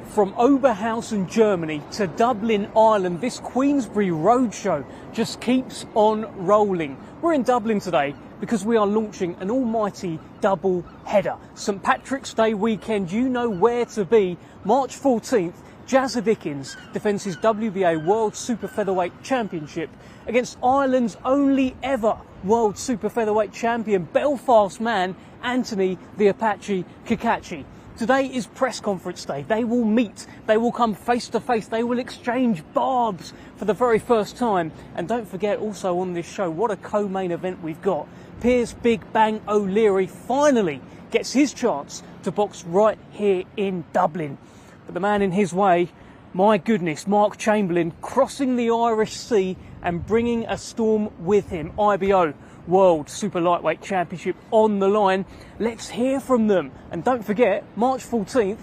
From Oberhausen, Germany to Dublin, Ireland, this Queensberry roadshow just keeps on rolling. We're in Dublin today because we are launching an almighty double header. St Patrick's Day weekend, you know where to be. March 14th, Jazza Dickens defends his WBA World Super-Featherweight Championship against Ireland's only ever World Super-Featherweight Champion, Belfast man, Anthony the Apache Cacace. Today is press conference day. They will meet, they will come face to face, they will exchange barbs for the very first time. And don't forget also on this show, what a co-main event we've got. Piers Big Bang O'Leary finally gets his chance to box right here in Dublin. But the man in his way, my goodness, Mark Chamberlain, crossing the Irish Sea and bringing a storm with him. IBO World Super Lightweight Championship on the line. Let's hear from them. And don't forget, March 14th,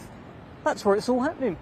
that's where it's all happening.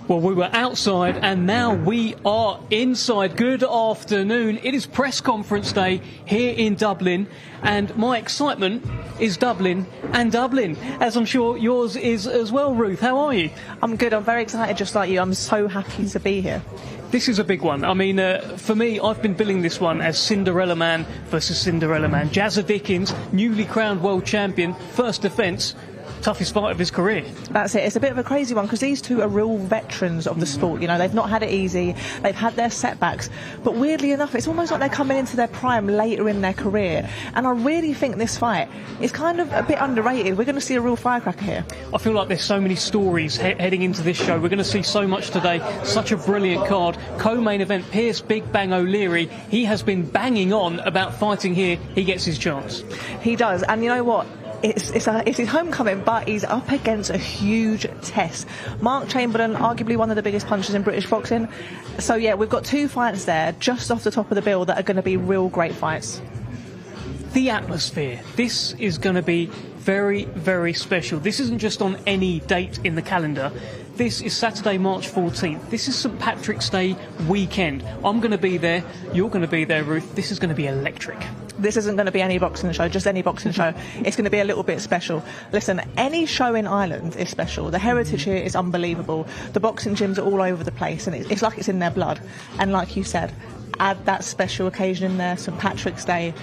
Well, we were outside and now we are inside. Good afternoon. It is press conference day here in Dublin, and my excitement is Dublin and Dublin, as I'm sure yours is as well. Ruth, how are you? I'm good. I'm very excited, just like you. I'm so happy to be here. This is a big one. I mean, for me, I've been billing this one as Cinderella Man versus Cinderella Man. Jazza Dickens, newly crowned world champion, first defence. Toughest fight of his career. That's it. It's a bit of a crazy one because these two are real veterans of the sport. You know, they've not had it easy. They've had their setbacks. But weirdly enough, it's almost like they're coming into their prime later in their career. And I really think this fight is kind of a bit underrated. We're going to see a real firecracker here. I feel like there's so many stories heading into this show. We're going to see so much today. Such a brilliant card. Co-main event, Piers Big Bang O'Leary. He has been banging on about fighting here. He gets his chance. He does. And you know what? It's his homecoming, but he's up against a huge test. Mark Chamberlain, arguably one of the biggest punchers in British boxing. So yeah, we've got two fights there just off the top of the bill that are going to be real great fights. The atmosphere. This is going to be very, very special. This isn't just on any date in the calendar. This is Saturday, March 14th. This is St Patrick's Day weekend. I'm going to be there. You're going to be there, Ruth. This is going to be electric. This isn't going to be any boxing show, just any boxing show. It's going to be a little bit special. Listen, any show in Ireland is special. The heritage here is unbelievable. The boxing gyms are all over the place, and it's like it's in their blood. And like you said, add that special occasion in there, St Patrick's Day.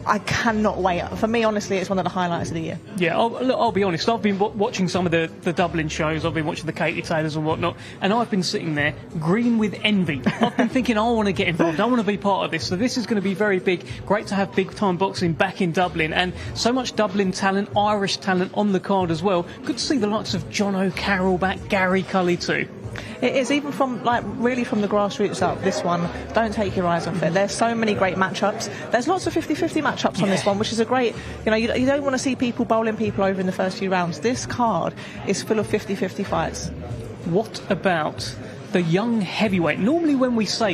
I cannot wait. For me, honestly, it's one of the highlights of the year. Yeah, I'll be honest. I've been watching some of the Dublin shows. I've been watching the Katie Taylors and whatnot, and I've been sitting there green with envy. I've been thinking, I want to get involved. I want to be part of this. So this is going to be very big. Great to have big-time boxing back in Dublin, and so much Dublin talent, Irish talent on the card as well. Good to see the likes of Jono Carroll back, Gary Cully too. It is, even from, like, really from the grassroots up, this one, don't take your eyes off it. There's so many great matchups. There's lots of 50-50 matchups on this one, which is a great, you know, you don't want to see people bowling people over in the first few rounds. This card is full of 50-50 fights. What about the young heavyweight? Normally when we say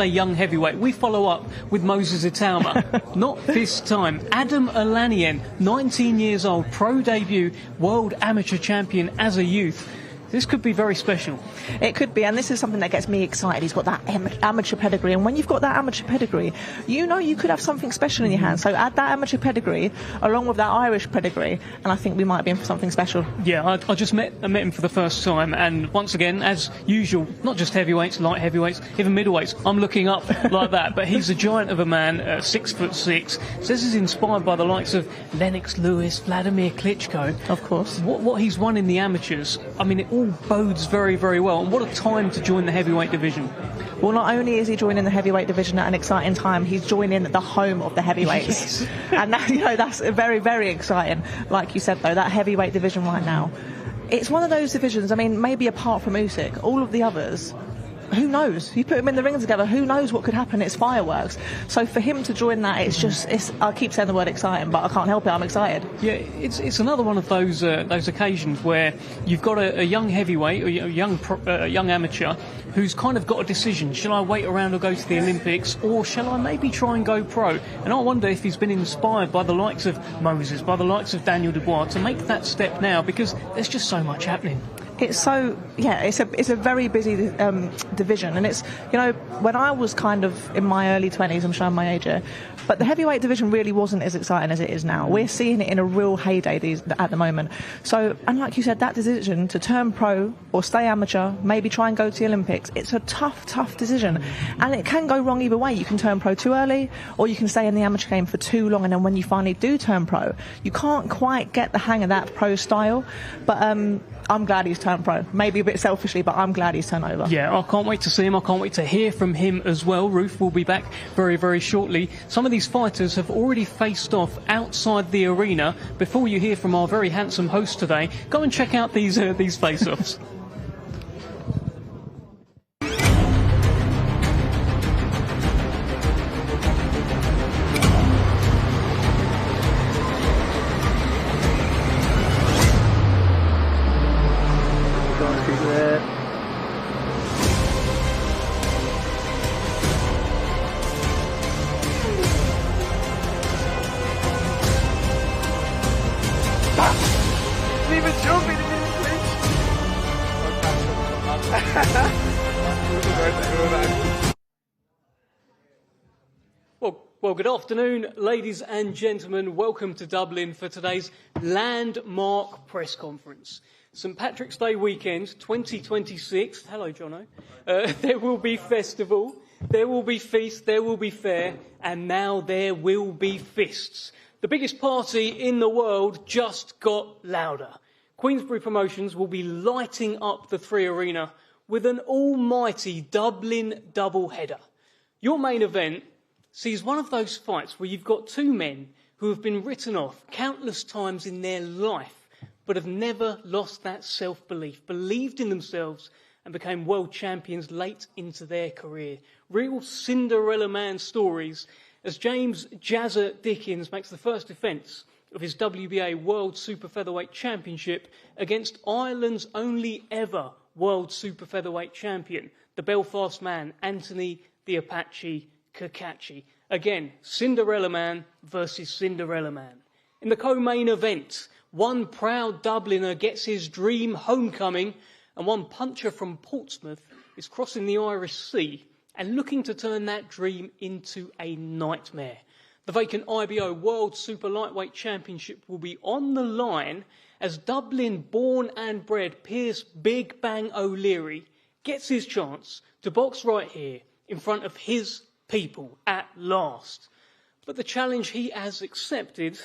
young heavyweight, we follow up with Moses Itauma. Not this time. Adam Alanian, 19 years old, pro debut, world amateur champion as a youth. This could be very special. It could be, and this is something that gets me excited. He's got that amateur pedigree, and when you've got that amateur pedigree, you know you could have something special in your hands. So add that amateur pedigree along with that Irish pedigree, and I think we might be in for something special. Yeah, I just met him for the first time, and once again, as usual, not just heavyweights, light heavyweights, even middleweights. I'm looking up like that, but he's a giant of a man, 6'6". Says he's inspired by the likes of Lennox Lewis, Vladimir Klitschko. Of course. What he's won in the amateurs, I mean, it all bodes very, very well. And what a time to join the heavyweight division. Well, not only is he joining the heavyweight division at an exciting time, he's joining the home of the heavyweights. Yes. And that, you know, that's very, very exciting. Like you said, though, that heavyweight division right now, it's one of those divisions, I mean, maybe apart from Usyk, all of the others, who knows? You put them in the ring together, who knows what could happen? It's fireworks. So for him to join that, it's I keep saying the word exciting, but I can't help it, I'm excited. Yeah, it's another one of those occasions where you've got a young heavyweight, or a young amateur, who's kind of got a decision. Shall I wait around or go to the Olympics, or shall I maybe try and go pro? And I wonder if he's been inspired by the likes of Moses, by the likes of Daniel Dubois to make that step now, because there's just so much happening. it's so, yeah, it's a very busy division, and it's, you know, when I was kind of in my early 20s, I'm showing my age here, but the heavyweight division really wasn't as exciting as it is now. We're seeing it in a real heyday at the moment. So, and like you said, that decision to turn pro or stay amateur, maybe try and go to the Olympics, it's a tough decision, and it can go wrong either way. You can turn pro too early, or you can stay in the amateur game for too long, and then when you finally do turn pro, you can't quite get the hang of that pro style. But I'm glad he's turned pro. Maybe a bit selfishly, but I'm glad he's turned over. Yeah, I can't wait to see him. I can't wait to hear from him as well. Ruth will be back very shortly. Some of these fighters have already faced off outside the arena. Before you hear from our very handsome host today, go and check out these face-offs. Well, good afternoon, ladies and gentlemen. Welcome to Dublin for today's landmark press conference. St Patrick's Day weekend 2026. Hello, Jono. There will be festival, there will be feast, there will be fair, and now there will be fists. The biggest party in the world just got louder. Queensberry Promotions will be lighting up the Three Arena with an almighty Dublin double-header. Your main event sees one of those fights where you've got two men who have been written off countless times in their life, but have never lost that self-belief, believed in themselves, and became world champions late into their career. Real Cinderella Man stories as James Jazza Dickens makes the first defence of his WBA World Super-Featherweight Championship against Ireland's only ever World Super-Featherweight Champion, the Belfast man, Anthony the Apache Cacace. Again, Cinderella Man versus Cinderella Man. In the co-main event, one proud Dubliner gets his dream homecoming, and one puncher from Portsmouth is crossing the Irish Sea and looking to turn that dream into a nightmare. The vacant IBO World Super Lightweight Championship will be on the line as Dublin born and bred Pierce Big Bang O'Leary gets his chance to box right here in front of his people at last. But the challenge he has accepted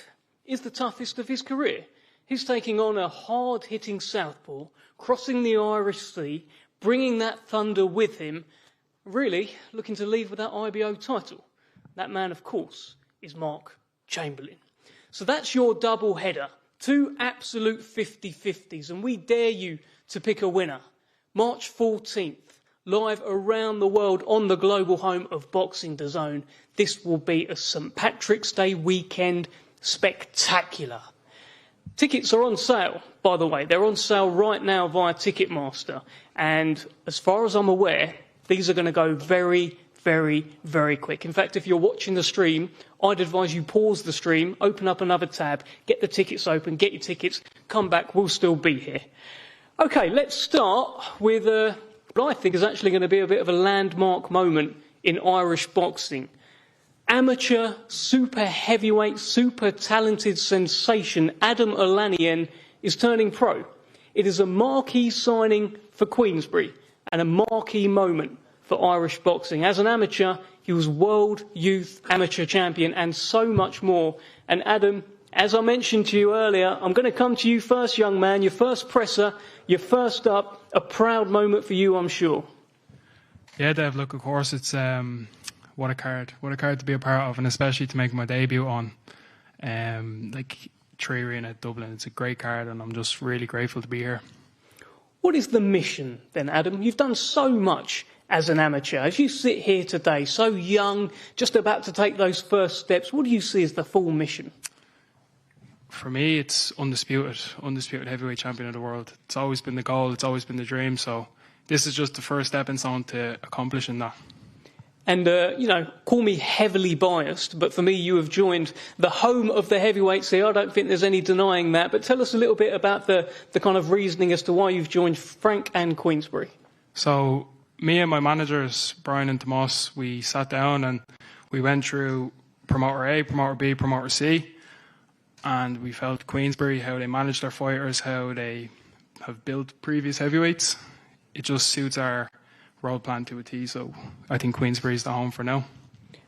is the toughest of his career. He's taking on a hard-hitting southpaw, crossing the Irish Sea, bringing that thunder with him, really looking to leave with that IBO title. That man, of course, is Mark Chamberlain. So that's your double header. Two absolute 50-50s, and we dare you to pick a winner. March 14th. Live around the world on the global home of Boxing DAZN. This will be a St Patrick's Day weekend spectacular. Tickets are on sale, by the way. They're on sale right now via Ticketmaster. And as far as I'm aware, these are going to go very quick. In fact, if you're watching the stream, I'd advise you pause the stream, open up another tab, get the tickets open, get your tickets, come back, we'll still be here. Okay, let's start with what I think is actually going to be a bit of a landmark moment in Irish boxing. Amateur, super heavyweight, super talented sensation Adam O'Lanian is turning pro. It is a marquee signing for Queensberry and a marquee moment for Irish boxing. As an amateur, he was World Youth Amateur Champion and so much more. And Adam, as I mentioned to you earlier, I'm going to come to you first, young man. Your first presser, your first up. A proud moment for you, I'm sure. Yeah, Dave, look, of course, it's what a card to be a part of, and especially to make my debut on Three Arena at Dublin. It's a great card, and I'm just really grateful to be here. What is the mission then, Adam? You've done so much as an amateur. As you sit here today, so young, just about to take those first steps, what do you see as the full mission? For me, it's undisputed heavyweight champion of the world. It's always been the goal, it's always been the dream, so this is just the first stepping stone to accomplishing that. And, call me heavily biased, but for me, you have joined the home of the heavyweights here. I don't think there's any denying that. But tell us a little bit about the kind of reasoning as to why you've joined Frank and Queensberry. So me and my managers, Brian and Tomas, we sat down and we went through Promoter A, Promoter B, Promoter C. And we felt Queensberry, how they manage their fighters, how they have built previous heavyweights. It just suits our road plan to a T, so I think Queensberry is the home for now.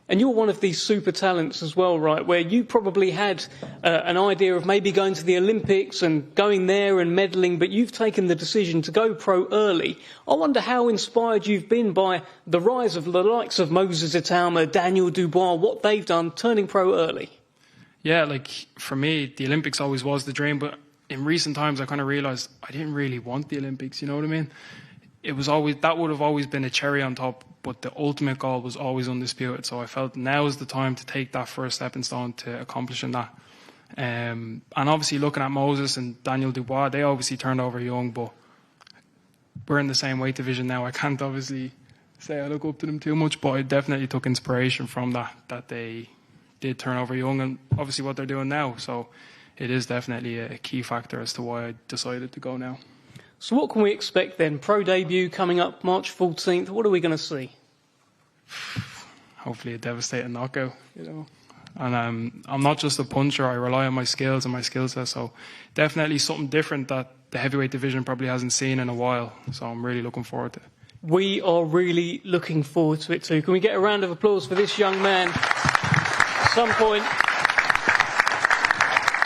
And you're one of these super talents as well, right, where you probably had an idea of maybe going to the Olympics and going there and medaling, but you've taken the decision to go pro early. I wonder how inspired you've been by the rise of the likes of Moses Itauma, Daniel Dubois, what they've done, turning pro early. Yeah, for me, the Olympics always was the dream, but in recent times I kind of realised I didn't really want the Olympics, you know what I mean? That would have always been a cherry on top, but the ultimate goal was always undisputed. So I felt now is the time to take that first stepping stone to accomplishing that. And obviously looking at Moses and Daniel Dubois, they obviously turned over young, but we're in the same weight division now. I can't obviously say I look up to them too much, but I definitely took inspiration from that they did turn over young and obviously what they're doing now. So it is definitely a key factor as to why I decided to go now. So what can we expect then? Pro debut coming up March 14th. What are we going to see? Hopefully a devastating knockout, And I'm not just a puncher. I rely on my skills and my skill set. So definitely something different that the heavyweight division probably hasn't seen in a while. So I'm really looking forward to it. We are really looking forward to it too. Can we get a round of applause for this young man? At some point,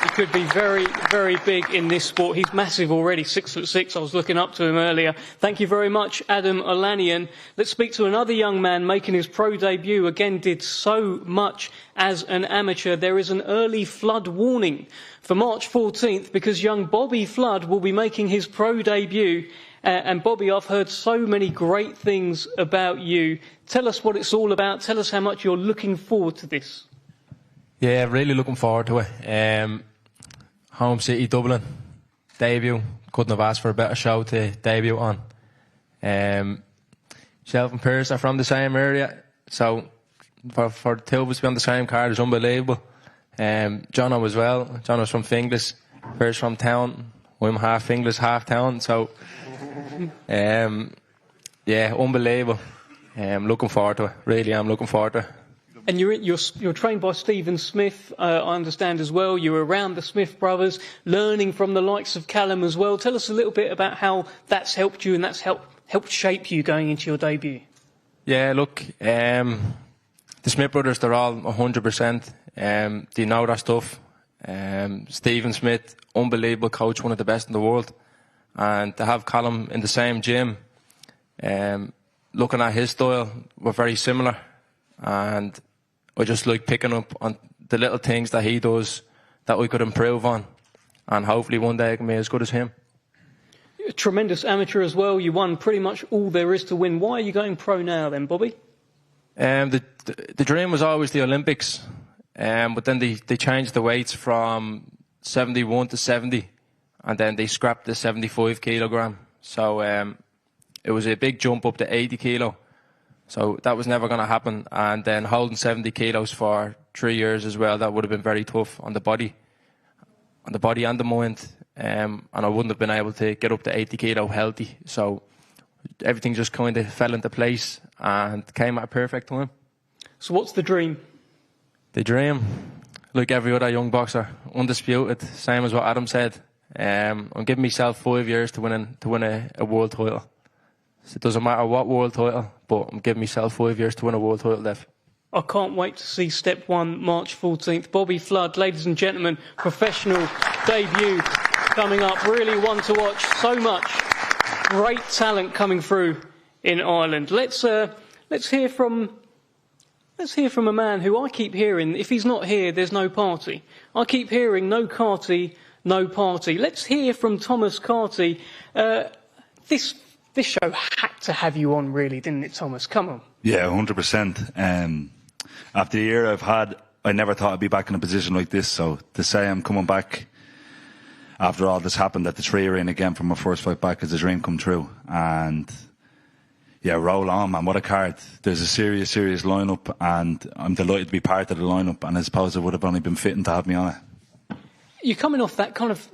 he could be very, very big in this sport. He's massive already, 6'6". I was looking up to him earlier. Thank you very much, Adam Olanian. Let's speak to another young man making his pro debut. Again, did so much as an amateur. There is an early flood warning for March 14th because young Bobby Flood will be making his pro debut. And Bobby, I've heard so many great things about you. Tell us what it's all about. Tell us how much you're looking forward to this. Yeah, really looking forward to it. Home city, Dublin, debut. Couldn't have asked for a better show to debut on. Shelf and Pearce are from the same area, so for the two of us to be on the same card is unbelievable. Jono as well. Jono's from Finglas, Pearce from town. I'm half Finglas, half town, so yeah, unbelievable. Looking forward to it. Really am looking forward to it. And you're trained by Stephen Smith, I understand as well. You're around the Smith brothers, learning from the likes of Callum as well. Tell us a little bit about how that's helped you and that's helped shape you going into your debut. Yeah, look, the Smith brothers, they're all 100%. They know their stuff. Stephen Smith, unbelievable coach, one of the best in the world. And to have Colm in the same gym, looking at his style, we're very similar. And I just like picking up on the little things that he does that we could improve on. And hopefully one day I can be as good as him. You're a tremendous amateur as well. You won pretty much all there is to win. Why are you going pro now then, Bobby? The dream was always the Olympics. But then they changed the weights from 71 to 70. And then they scrapped the 75 kilogram. So it was a big jump up to 80 kilo. So that was never going to happen. And then holding 70 kilos for 3 years as well, that would have been very tough on the body and the mind. And I wouldn't have been able to get up to 80 kilo healthy. So everything just kind of fell into place and came at a perfect time. So what's the dream? The dream, like every other young boxer, undisputed, same as what Adam said. I'm giving myself 5 years to win a world title. So it doesn't matter what world title, but I'm giving myself 5 years to win a world title, Dev. I can't wait to see step one, March 14th. Bobby Flood, ladies and gentlemen, professional debut coming up. Really one to watch. So much great talent coming through in Ireland. Let's hear from a man who I keep hearing, if he's not here, there's no party. I keep hearing no Carty, no party. Let's hear from Thomas Carty. This show had to have you on, really, didn't it, Thomas? Come on. Yeah, 100%. After the year I've had, I never thought I'd be back in a position like this. So to say I'm coming back after all this happened at the 3 arena again for my first fight back is a dream come true. And yeah, roll on, man. What a card. There's a serious lineup, and I'm delighted to be part of the lineup, and I suppose it would have only been fitting to have me on it. You're coming off that kind of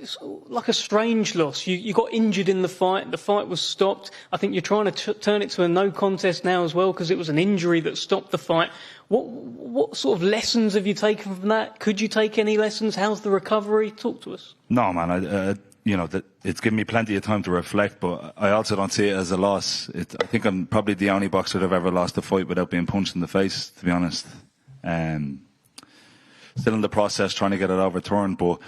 like a strange loss. You got injured in the fight. The fight was stopped. I think you're trying to turn it to a no contest now as well, because it was an injury that stopped the fight. What sort of lessons have you taken from that? Could you take any lessons? How's the recovery? Talk to us. No, man. It's given me plenty of time to reflect, but I also don't see it as a loss. I think I'm probably the only boxer that have ever lost a fight without being punched in the face, to be honest. Still in the process trying to get it overturned, but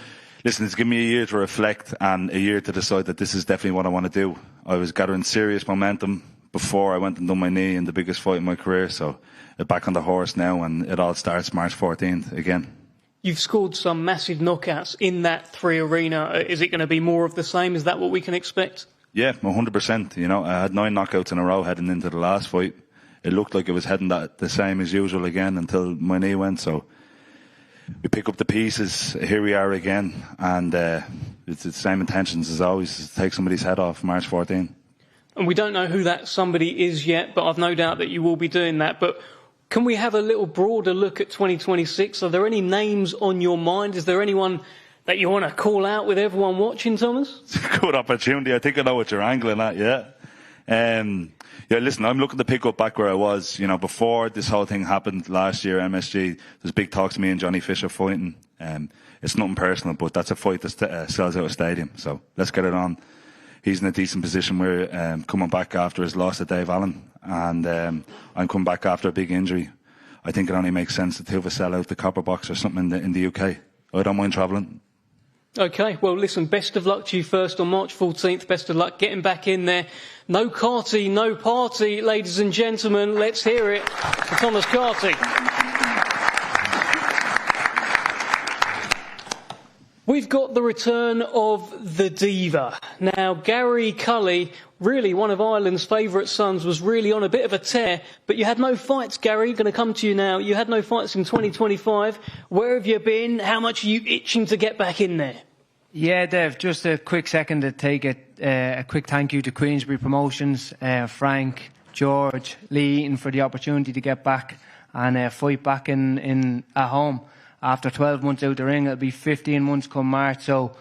listen, it's given me a year to reflect and a year to decide that this is definitely what I want to do. I was gathering serious momentum before I went and done my knee in the biggest fight in my career, so I'm back on the horse now, and it all starts March 14th again. You've scored some massive knockouts in that 3 arena. Is it going to be more of the same? Is that what we can expect? Yeah, 100%. You know, I had 9 knockouts in a row heading into the last fight. It looked like it was heading the same as usual again until my knee went, so we pick up the pieces. Here we are again, and it's the same intentions as always, to take somebody's head off March 14. And we don't know who that somebody is yet, but I've no doubt that you will be doing that. But can we have a little broader look at 2026? Are there any names on your mind? Is there anyone that you want to call out with everyone watching, Thomas? It's a good opportunity. I think I know what you're angling at, yeah. Yeah, listen, I'm looking to pick up back where I was. You know, before this whole thing happened last year, MSG, there's big talks to me and Johnny Fisher fighting. It's nothing personal, but that's a fight that sells out a stadium. So let's get it on. He's in a decent position. We're coming back after his loss to Dave Allen, and I'm coming back after a big injury. I think it only makes sense that two of us sell out the Copper Box or something in the UK. I don't mind travelling. Okay, well, listen, best of luck to you first on March 14th. Best of luck getting back in there. No Carty, no party, ladies and gentlemen. Let's hear it for Thomas Carty. We've got the return of the diva. Now, Gary Cully, really one of Ireland's favourite sons, was really on a bit of a tear, but you had no fights, Gary. Going to come to you now. You had no fights in 2025. Where have you been? How much are you itching to get back in there? Yeah, Dev, just a quick second to take a quick thank you to Queensberry Promotions, Frank, George, Lee Eaton for the opportunity to get back and fight back at home. After 12 months out the ring, it'll be 15 months come March. So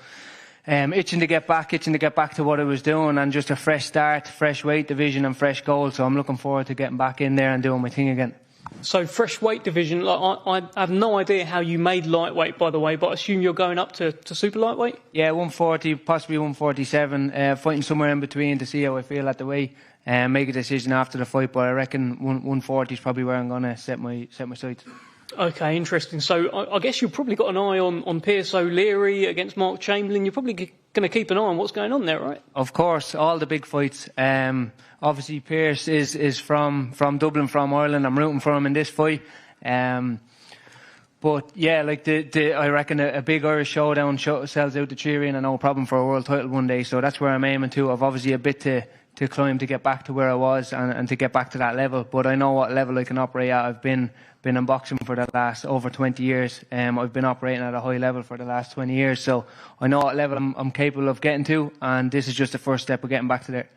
itching to get back to what I was doing, and just a fresh start, fresh weight division and fresh goals. So I'm looking forward to getting back in there and doing my thing again. So fresh weight division, I have no idea how you made lightweight, by the way, but I assume you're going up to super lightweight? Yeah, 140, possibly 147, fighting somewhere in between to see how I feel at the weight. Make a decision after the fight, but I reckon 140 is probably where I'm going to set my sights. Okay, interesting. So I guess you've probably got an eye on Pierce O'Leary against Mark Chamberlain. You're probably going to keep an eye on what's going on there, right? Of course, all the big fights. Obviously, Pierce is from Dublin, from Ireland. I'm rooting for him in this fight. But yeah, like I reckon a big Irish showdown sells out the 3 arena, no problem for a world title one day. So that's where I'm aiming to. I've obviously a bit to climb to get back to where I was and to get back to that level. But I know what level I can operate at. I've been in boxing for the last over 20 years. I've been operating at a high level for the last 20 years. So I know what level I'm capable of getting to, and this is just the first step of getting back to there.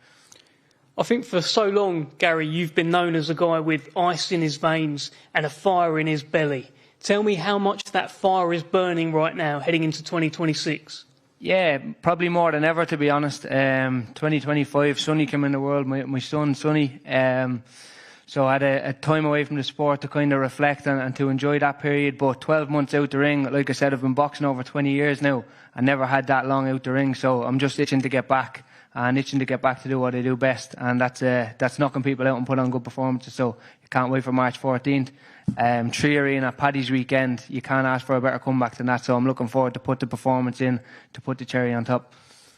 I think for so long, Gary, you've been known as a guy with ice in his veins and a fire in his belly. Tell me how much that fire is burning right now, heading into 2026. Yeah, probably more than ever, to be honest. 2025, Sonny came in the world, my son, Sonny. So I had a time away from the sport to kind of reflect and to enjoy that period. But 12 months out the ring, like I said, I've been boxing over 20 years now. I never had that long out the ring, so I'm just itching to get back and itching to get back to do what I do best. And that's knocking people out and putting on good performances. So you can't wait for March 14th. 3 arena, Paddy's weekend. You can't ask for a better comeback than that. So I'm looking forward to put the performance in, to put the cherry on top.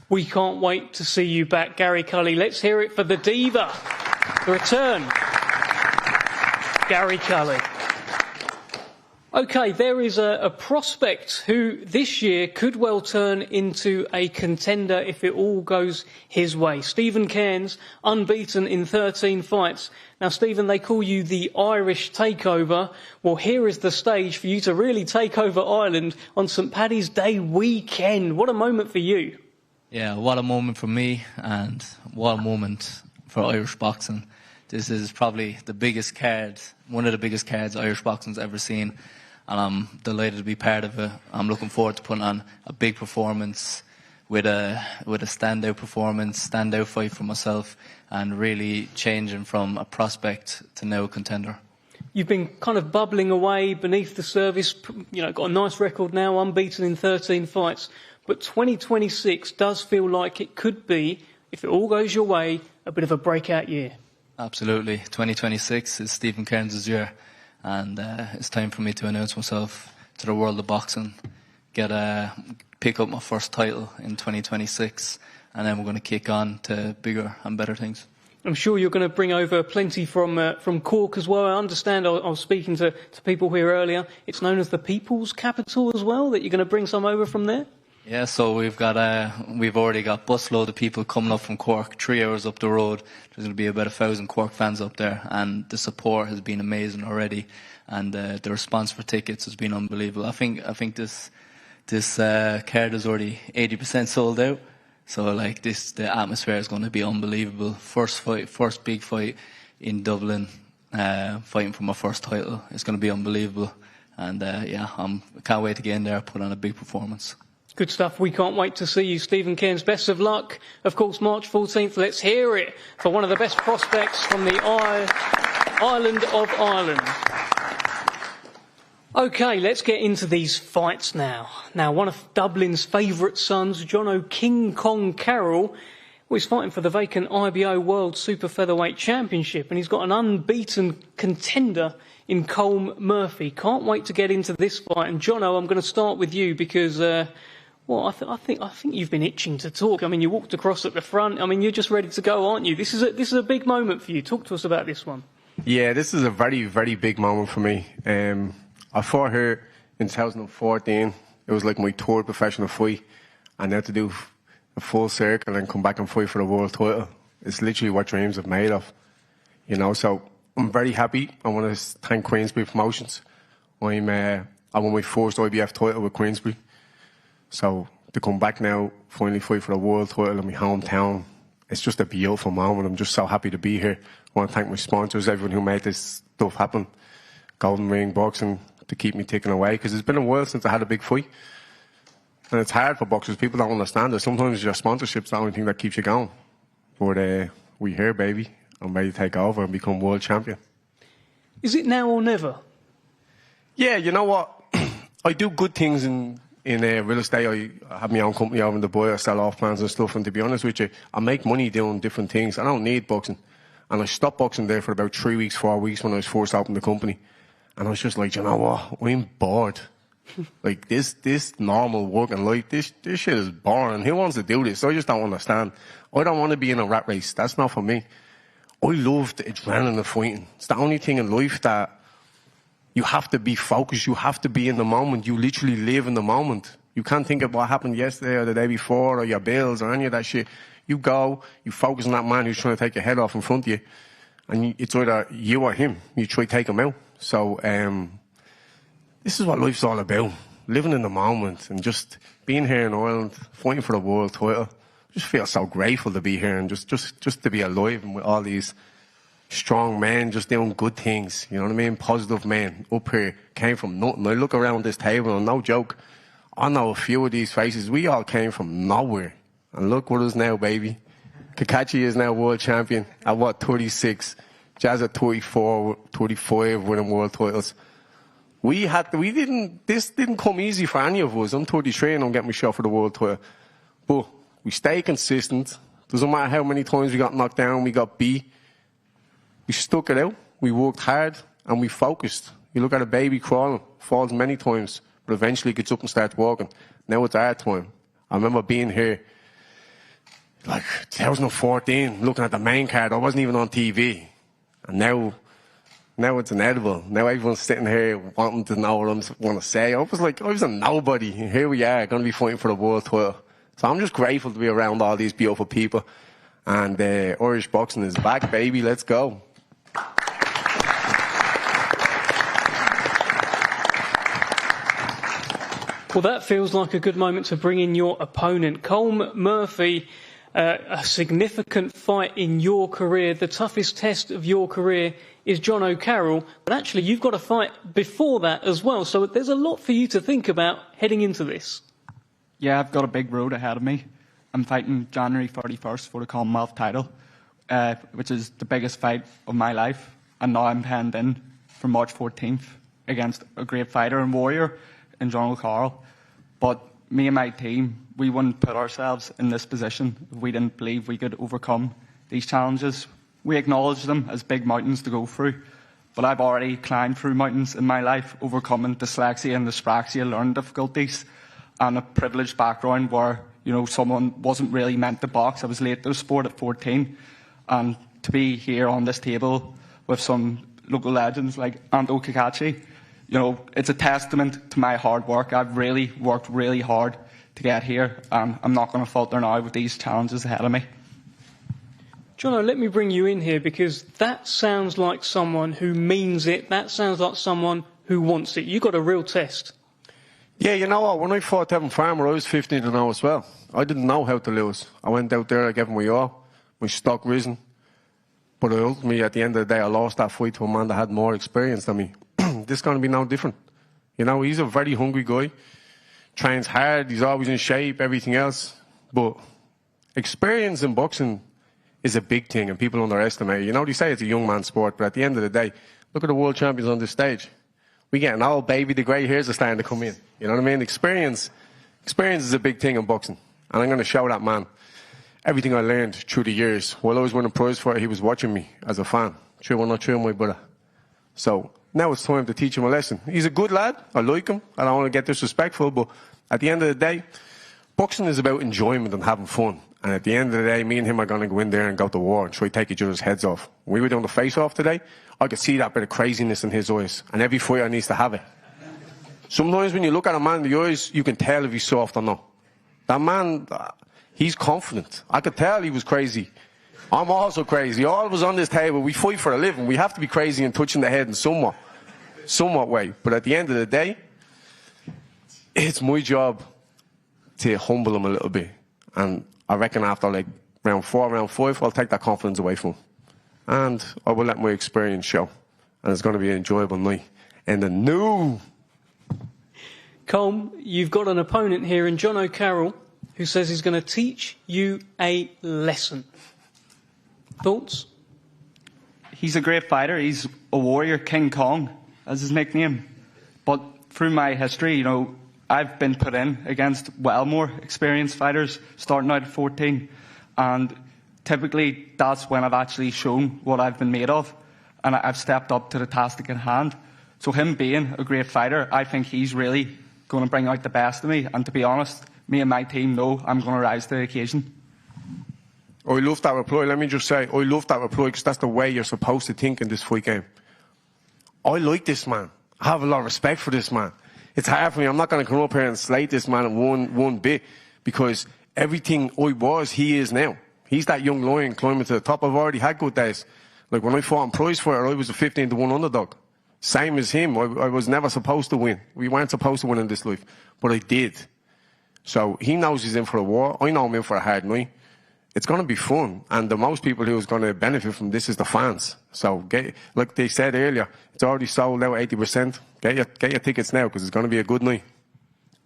We can't wait to see you back, Gary Cully. Let's hear it for the diva. The return. Gary Cully. OK, there is a prospect who this year could well turn into a contender if it all goes his way. Stephen Cairns, unbeaten in 13 fights. Now, Stephen, they call you the Irish takeover. Well, here is the stage for you to really take over Ireland on St Paddy's Day weekend. What a moment for you. Yeah, what a moment for me, and what a moment for Irish boxing. this is probably the biggest card, one of the biggest cards Irish boxing's ever seen, and I'm delighted to be part of it. I'm looking forward to putting on a big performance with a standout performance, standout fight for myself, and really changing from a prospect to now a contender. You've been kind of bubbling away beneath the surface, got a nice record now, unbeaten in 13 fights. But 2026 does feel like it could be, if it all goes your way, a bit of a breakout year. Absolutely. 2026 is Stephen Kearns' year. And it's time for me to announce myself to the world of boxing, pick up my first title in 2026. And then we're going to kick on to bigger and better things. I'm sure you're going to bring over plenty from Cork as well. I understand, I was speaking to people here earlier, it's known as the People's Capital as well, that you're going to bring some over from there? Yeah, so we've already got busload of people coming up from Cork, 3 hours up the road. There's going to be about 1,000 Cork fans up there, and the support has been amazing already, and the response for tickets has been unbelievable. I think this card is already 80% sold out. So the atmosphere is going to be unbelievable. First big fight in Dublin, fighting for my first title. It's going to be unbelievable. And I can't wait to get in there, put on a big performance. Good stuff. We can't wait to see you, Stephen Cairns. Best of luck. Of course, March 14th. Let's hear it for one of the best prospects from the island of Ireland. OK, let's get into these fights now. Now, one of Dublin's favourite sons, Jono King Kong Carroll, he's fighting for the vacant IBO World Super-Featherweight Championship, and he's got an unbeaten contender in Colm Murphy. Can't wait to get into this fight. And Jono, I'm going to start with you because, I think you've been itching to talk. I mean, you walked across at the front. I mean, you're just ready to go, aren't you? This is a big moment for you. Talk to us about this one. Yeah, this is a very, very big moment for me. I fought here in 2014. It was like my third professional fight. And now to do a full circle and come back and fight for the world title, it's literally what dreams have made of. So I'm very happy. I want to thank Queensberry Promotions. I won my first IBF title with Queensberry. So to come back now, finally fight for the world title in my hometown, it's just a beautiful moment. I'm just so happy to be here. I want to thank my sponsors, everyone who made this stuff happen. Golden Ring Boxing, to keep me ticking away, because it's been a while since I had a big fight. And it's hard for boxers. People don't understand it. Sometimes your sponsorship's the only thing that keeps you going. But we're here, baby. I'm ready to take over and become world champion. Is it now or never? Yeah, you know what? I do good things in real estate. I have my own company over in Dubai. I sell off plans and stuff. And to be honest with you, I make money doing different things. I don't need boxing. And I stopped boxing there for about 3 weeks, 4 weeks when I was first opening the company. And I was just like, you know what? I'm bored. Like this normal working life, this shit is boring. Who wants to do this? I just don't understand. I don't want to be in a rat race. That's not for me. I love the adrenaline of fighting. It's the only thing in life that you have to be focused. You have to be in the moment. You literally live in the moment. You can't think of what happened yesterday or the day before or your bills or any of that shit. You go, you focus on that man who's trying to take your head off in front of you. And it's either you or him. You try to take him out. So this is what life's all about. Living in the moment and just being here in Ireland, fighting for the world title. I just feel so grateful to be here and just to be alive and with all these strong men just doing good things. You know what I mean? Positive men up here, came from nothing. I look around this table and no joke, I know a few of these faces. We all came from nowhere. And look what us now, baby. Cacace is now world champion at 36. Jazza 34, 35 winning world titles. This didn't come easy for any of us. I'm 33 and I'm getting my shot for the world title. But we stay consistent. Doesn't matter how many times we got knocked down, we got beat. We stuck it out. We worked hard and we focused. You look at a baby crawling, falls many times, but eventually gets up and starts walking. Now it's our time. I remember being here like 2014, looking at the main card. I wasn't even on TV. And now it's inedible. Now everyone's sitting here wanting to know what I want to say. I was a nobody. And here we are, going to be fighting for the world title. So I'm just grateful to be around all these beautiful people. And Irish boxing is back, baby. Let's go. Well, that feels like a good moment to bring in your opponent. Colm Murphy a significant fight in your career. The toughest test of your career is Jono Carroll, but actually you've got a fight before that as well, so there's a lot for you to think about heading into this. Yeah, I've got a big road ahead of me. I'm fighting January 31st for the Colm Murphy title, which is the biggest fight of my life, and now I'm penned in for March 14th against a great fighter and warrior in Jono Carroll. But me and my team, we wouldn't put ourselves in this position if we didn't believe we could overcome these challenges. We acknowledge them as big mountains to go through, but I've already climbed through mountains in my life, overcoming dyslexia and dyspraxia learning difficulties, and a privileged background where, you know, someone wasn't really meant to box. I was late to the sport at 14, and to be here on this table with some local legends like Anthony Cacace, you know, it's a testament to my hard work. I've really worked really hard to get here, and I'm not going to falter now with these challenges ahead of me. Jono, let me bring you in here, because that sounds like someone who means it. That sounds like someone who wants it. You got a real test. Yeah, you know what? When I fought Devon Farmer, I was 15-0 as well. I didn't know how to lose. I went out there, I gave him my all, my stock risen. But ultimately, at the end of the day, I lost that fight to a man that had more experience than me. This is going to be no different. You know, he's a very hungry guy. Trains hard, he's always in shape, everything else. But experience in boxing is a big thing, and people underestimate it. You know, they say it's a young man's sport, but at the end of the day, look at the world champions on this stage. We get an old baby, the grey hairs are starting to come in. You know what I mean? Experience is a big thing in boxing. And I'm going to show that man everything I learned through the years. While I was winning prize for it, he was watching me as a fan. True or not true, my brother. So now it's time to teach him a lesson. He's a good lad. I like him. I don't want to get disrespectful, but at the end of the day, boxing is about enjoyment and having fun. And at the end of the day, me and him are going to go in there and go to war and try to take each other's heads off. When we were doing the face-off today, I could see that bit of craziness in his eyes. And every fighter needs to have it. Sometimes when you look at a man in the eyes, you can tell if he's soft or not. That man, he's confident. I could tell he was crazy. I'm also crazy. All of us on this table, we fight for a living. We have to be crazy and touching the head in somewhat way. But at the end of the day, it's my job to humble him a little bit. And I reckon after like round 4, round 5, I'll take that confidence away from him. And I will let my experience show. And it's going to be an enjoyable night. And the new... Colm, you've got an opponent here in Jono Carroll who says he's going to teach you a lesson. Thoughts? He's a great fighter. He's a warrior, King Kong, as his nickname. But through my history, you know, I've been put in against well more experienced fighters, starting out at 14. And typically, that's when I've actually shown what I've been made of. And I've stepped up to the task at hand. So him being a great fighter, I think he's really going to bring out the best of me. And to be honest, me and my team know I'm going to rise to the occasion. I love that reply. Let me just say, I love that reply because that's the way you're supposed to think in this fight game. I like this man. I have a lot of respect for this man. It's hard for me. I'm not going to come up here and slate this man in one bit because everything I was, he is now. He's that young lion climbing to the top. I've already had good days. Like when I fought in prize fighter, I was a 15-1 underdog. Same as him. I was never supposed to win. We weren't supposed to win in this life, but I did. So he knows he's in for a war. I know I'm in for a hard night. It's going to be fun, and the most people who's going to benefit from this is the fans. So, like they said earlier, it's already sold out 80%. Get your tickets now because it's going to be a good night.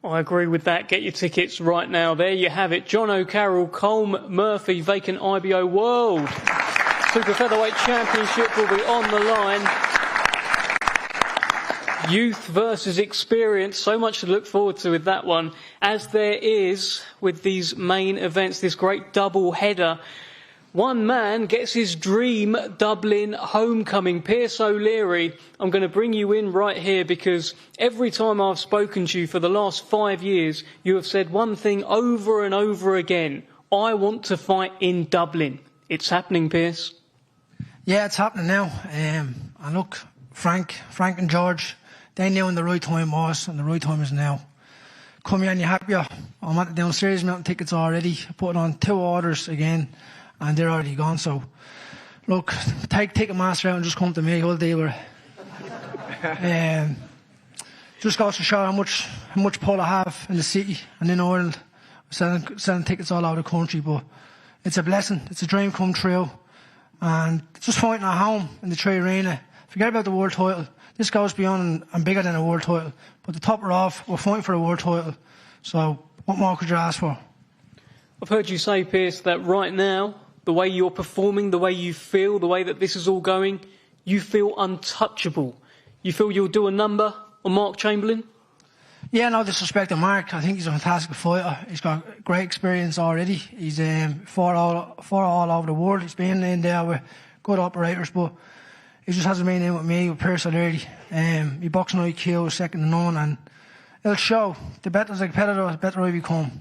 I agree with that. Get your tickets right now. There you have it. Jono Carroll, Colm Murphy, vacant IBO World Super-Featherweight Championship will be on the line. Youth versus experience. So much to look forward to with that one, as there is with these main events, this great double header. One man gets his dream Dublin homecoming. Pierce O'Leary, I'm going to bring you in right here because every time I've spoken to you for the last 5 years, you have said one thing over and over again. I want to fight in Dublin. It's happening, Pierce. Yeah, it's happening now. And look, Frank and George, they knew when the right time was, and the right time is now. Come here and you happier. I'm at the downstairs mountain tickets already. Putting on 2 orders again, and they're already gone. So, look, take Ticketmaster out and just come to me. I'll deal with it. Just goes to show how much pull I have in the city and in Ireland. Selling tickets all over the country, but it's a blessing. It's a dream come true. And just fighting at home in the Tree Arena. Forget about the world title. This goes beyond and bigger than a world title. But to top it off, we're fighting for a world title. So what more could you ask for? I've heard you say, Pierce, that right now, the way you're performing, the way you feel, the way that this is all going, you feel untouchable. You feel you'll do a number on Mark Chamberlain? Yeah, no disrespect to Mark. I think he's a fantastic fighter. He's got great experience already. He's fought all over the world. He's been in there with good operators, but he just hasn't been in with me, with Pierce O'Leary. He boxing IQ is second to none, and it'll show. The better as a competitor, the better I become.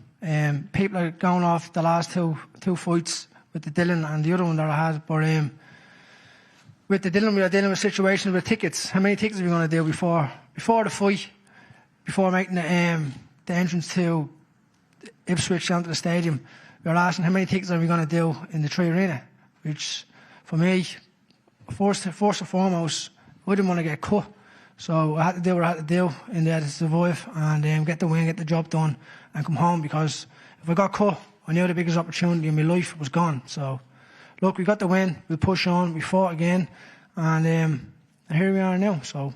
People are going off the last two fights with the Dylan and the other one that I had, but with the Dylan, we are dealing with situations with tickets. How many tickets are we going to do before the fight? Before making the entrance to Ipswich down to the stadium, we were asking how many tickets are we going to do in the Tree Arena, which for me, first and foremost, I didn't want to get cut. So I had to do what I had to do in there to survive and get the win, get the job done and come home, because if I got cut, I knew the biggest opportunity in my life was gone. So look, we got the win, we push on, we fought again, and here we are now. So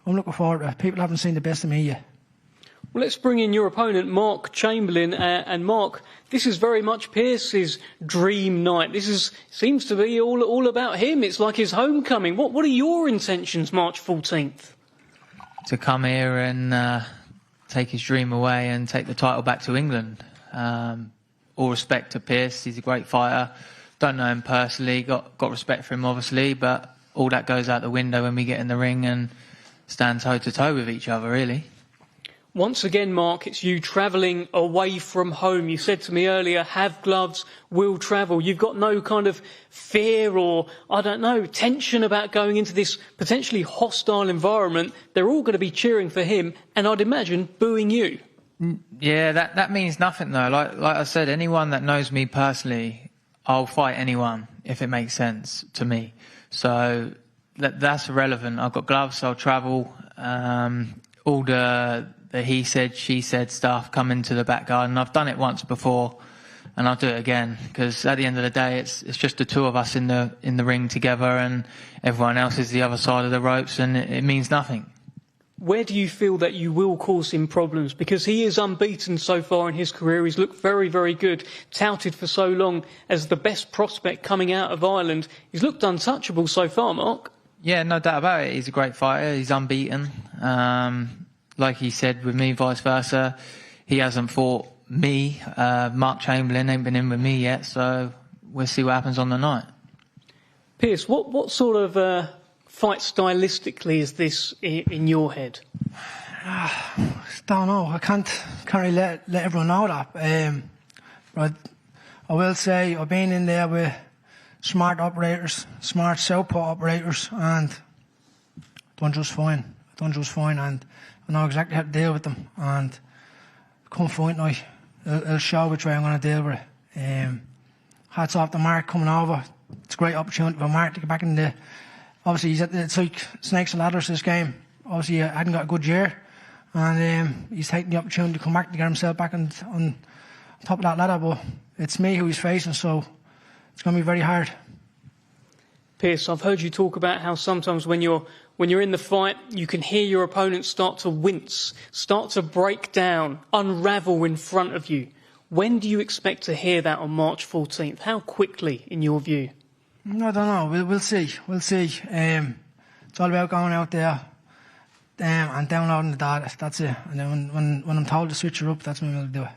I'm looking forward to it. People haven't seen the best of me yet. Well, let's bring in your opponent, Mark Chamberlain. And Mark, this is very much Pierce's dream night. This seems to be all about him. It's like his homecoming. What are your intentions, March 14th? To come here and take his dream away and take the title back to England. All respect to Pierce. He's a great fighter. Don't know him personally. Got respect for him, obviously, but all that goes out the window when we get in the ring and stand toe-to-toe with each other, really. Once again, Mark, it's you travelling away from home. You said to me earlier, have gloves, will travel. You've got no kind of fear or, I don't know, tension about going into this potentially hostile environment. They're all going to be cheering for him and I'd imagine booing you. Yeah, that means nothing though. Like I said, anyone that knows me personally, I'll fight anyone if it makes sense to me. So that's irrelevant. I've got gloves, I'll travel. All the he said, she said stuff come into the back garden. I've done it once before and I'll do it again, because at the end of the day it's just the two of us in the ring together and everyone else is the other side of the ropes, and it means nothing. Where do you feel that you will cause him problems? Because he is unbeaten so far in his career. He's looked very, very good, touted for so long as the best prospect coming out of Ireland. He's looked untouchable so far, Mark. Yeah, no doubt about it. He's a great fighter. He's unbeaten. Like he said with me, vice versa. He hasn't fought me. Mark Chamberlain ain't been in with me yet, so we'll see what happens on the night. Pierce, what sort of fight stylistically is this in your head? I don't know. I can't really let everyone know that. But I will say I've been in there with smart operators, smart southpaw operators, and done just fine. And I know exactly how to deal with them. And come fight night, it'll show which way I'm going to deal with it. Hats off to Mark coming over. It's a great opportunity for Mark to get back in the. Obviously, it's like snakes and ladders this game. Obviously, he hadn't got a good year, and he's taking the opportunity to come back to get himself back on top of that ladder. But it's me who he's facing, so it's going to be very hard. Pierce, I've heard you talk about how sometimes when you're in the fight, you can hear your opponent start to wince, start to break down, unravel in front of you. When do you expect to hear that on March 14th? How quickly, in your view? I don't know. We'll see. It's all about going out there and downloading the data. That's it. And then when I'm told to switch it up, that's when we'll do it.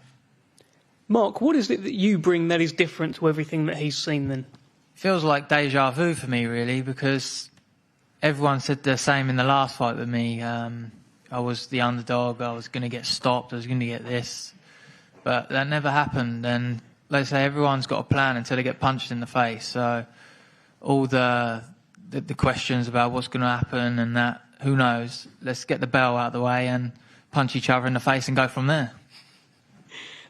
Mark, what is it that you bring that is different to everything that he's seen then? Feels like deja vu for me, really, because everyone said the same in the last fight with me. I was the underdog. I was going to get stopped. I was going to get this. But that never happened. And like I say, everyone's got a plan until they get punched in the face. So all the questions about what's going to happen and that, who knows? Let's get the bell out of the way and punch each other in the face and go from there.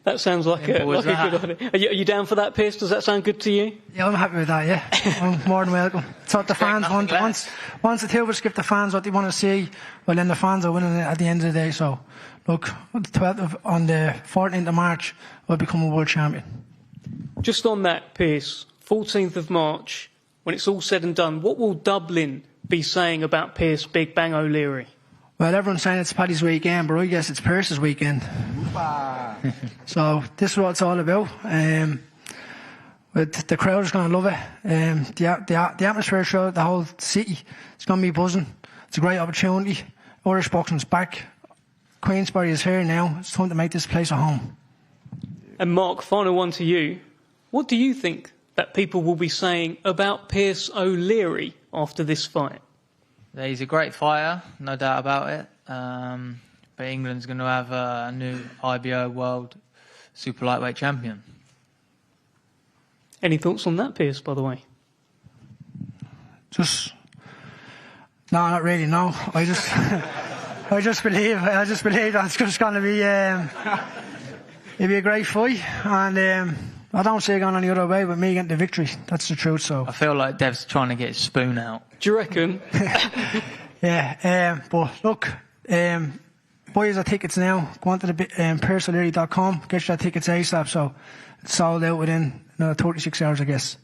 That sounds like a good idea. Are you down for that, Pierce? Does that sound good to you? Yeah, I'm happy with that, yeah. I'm more than welcome. It's what the fans want. Once the two of us give the fans what they want to see, well, then the fans are winning it at the end of the day. So, look, on the 14th of March, we'll become a world champion. Just on that, Pierce, 14th of March, when it's all said and done, what will Dublin be saying about Pierce Big Bang O'Leary? Well, everyone's saying it's Paddy's weekend, but I guess it's Pierce's weekend. So this is what it's all about. The crowd is going to love it. The atmosphere throughout the whole city, it's going to be buzzing. It's a great opportunity. Irish boxing's back. Queensberry is here now. It's time to make this place a home. And Mark, final one to you. What do you think that people will be saying about Pierce O'Leary after this fight? Yeah, he's a great fighter, no doubt about it. But England's going to have a new IBO World Super Lightweight Champion. Any thoughts on that, Pierce, by the way? No, not really, no. I just believe that's just going to be, it'll be a great fight. And I don't see it going any other way but me getting the victory. That's the truth, so. I feel like Dev's trying to get his spoon out. Do you reckon? Yeah, but look, buy your tickets now. Go on to the pierceoleary.com, get your tickets ASAP, so it's sold out within 36 hours, I guess.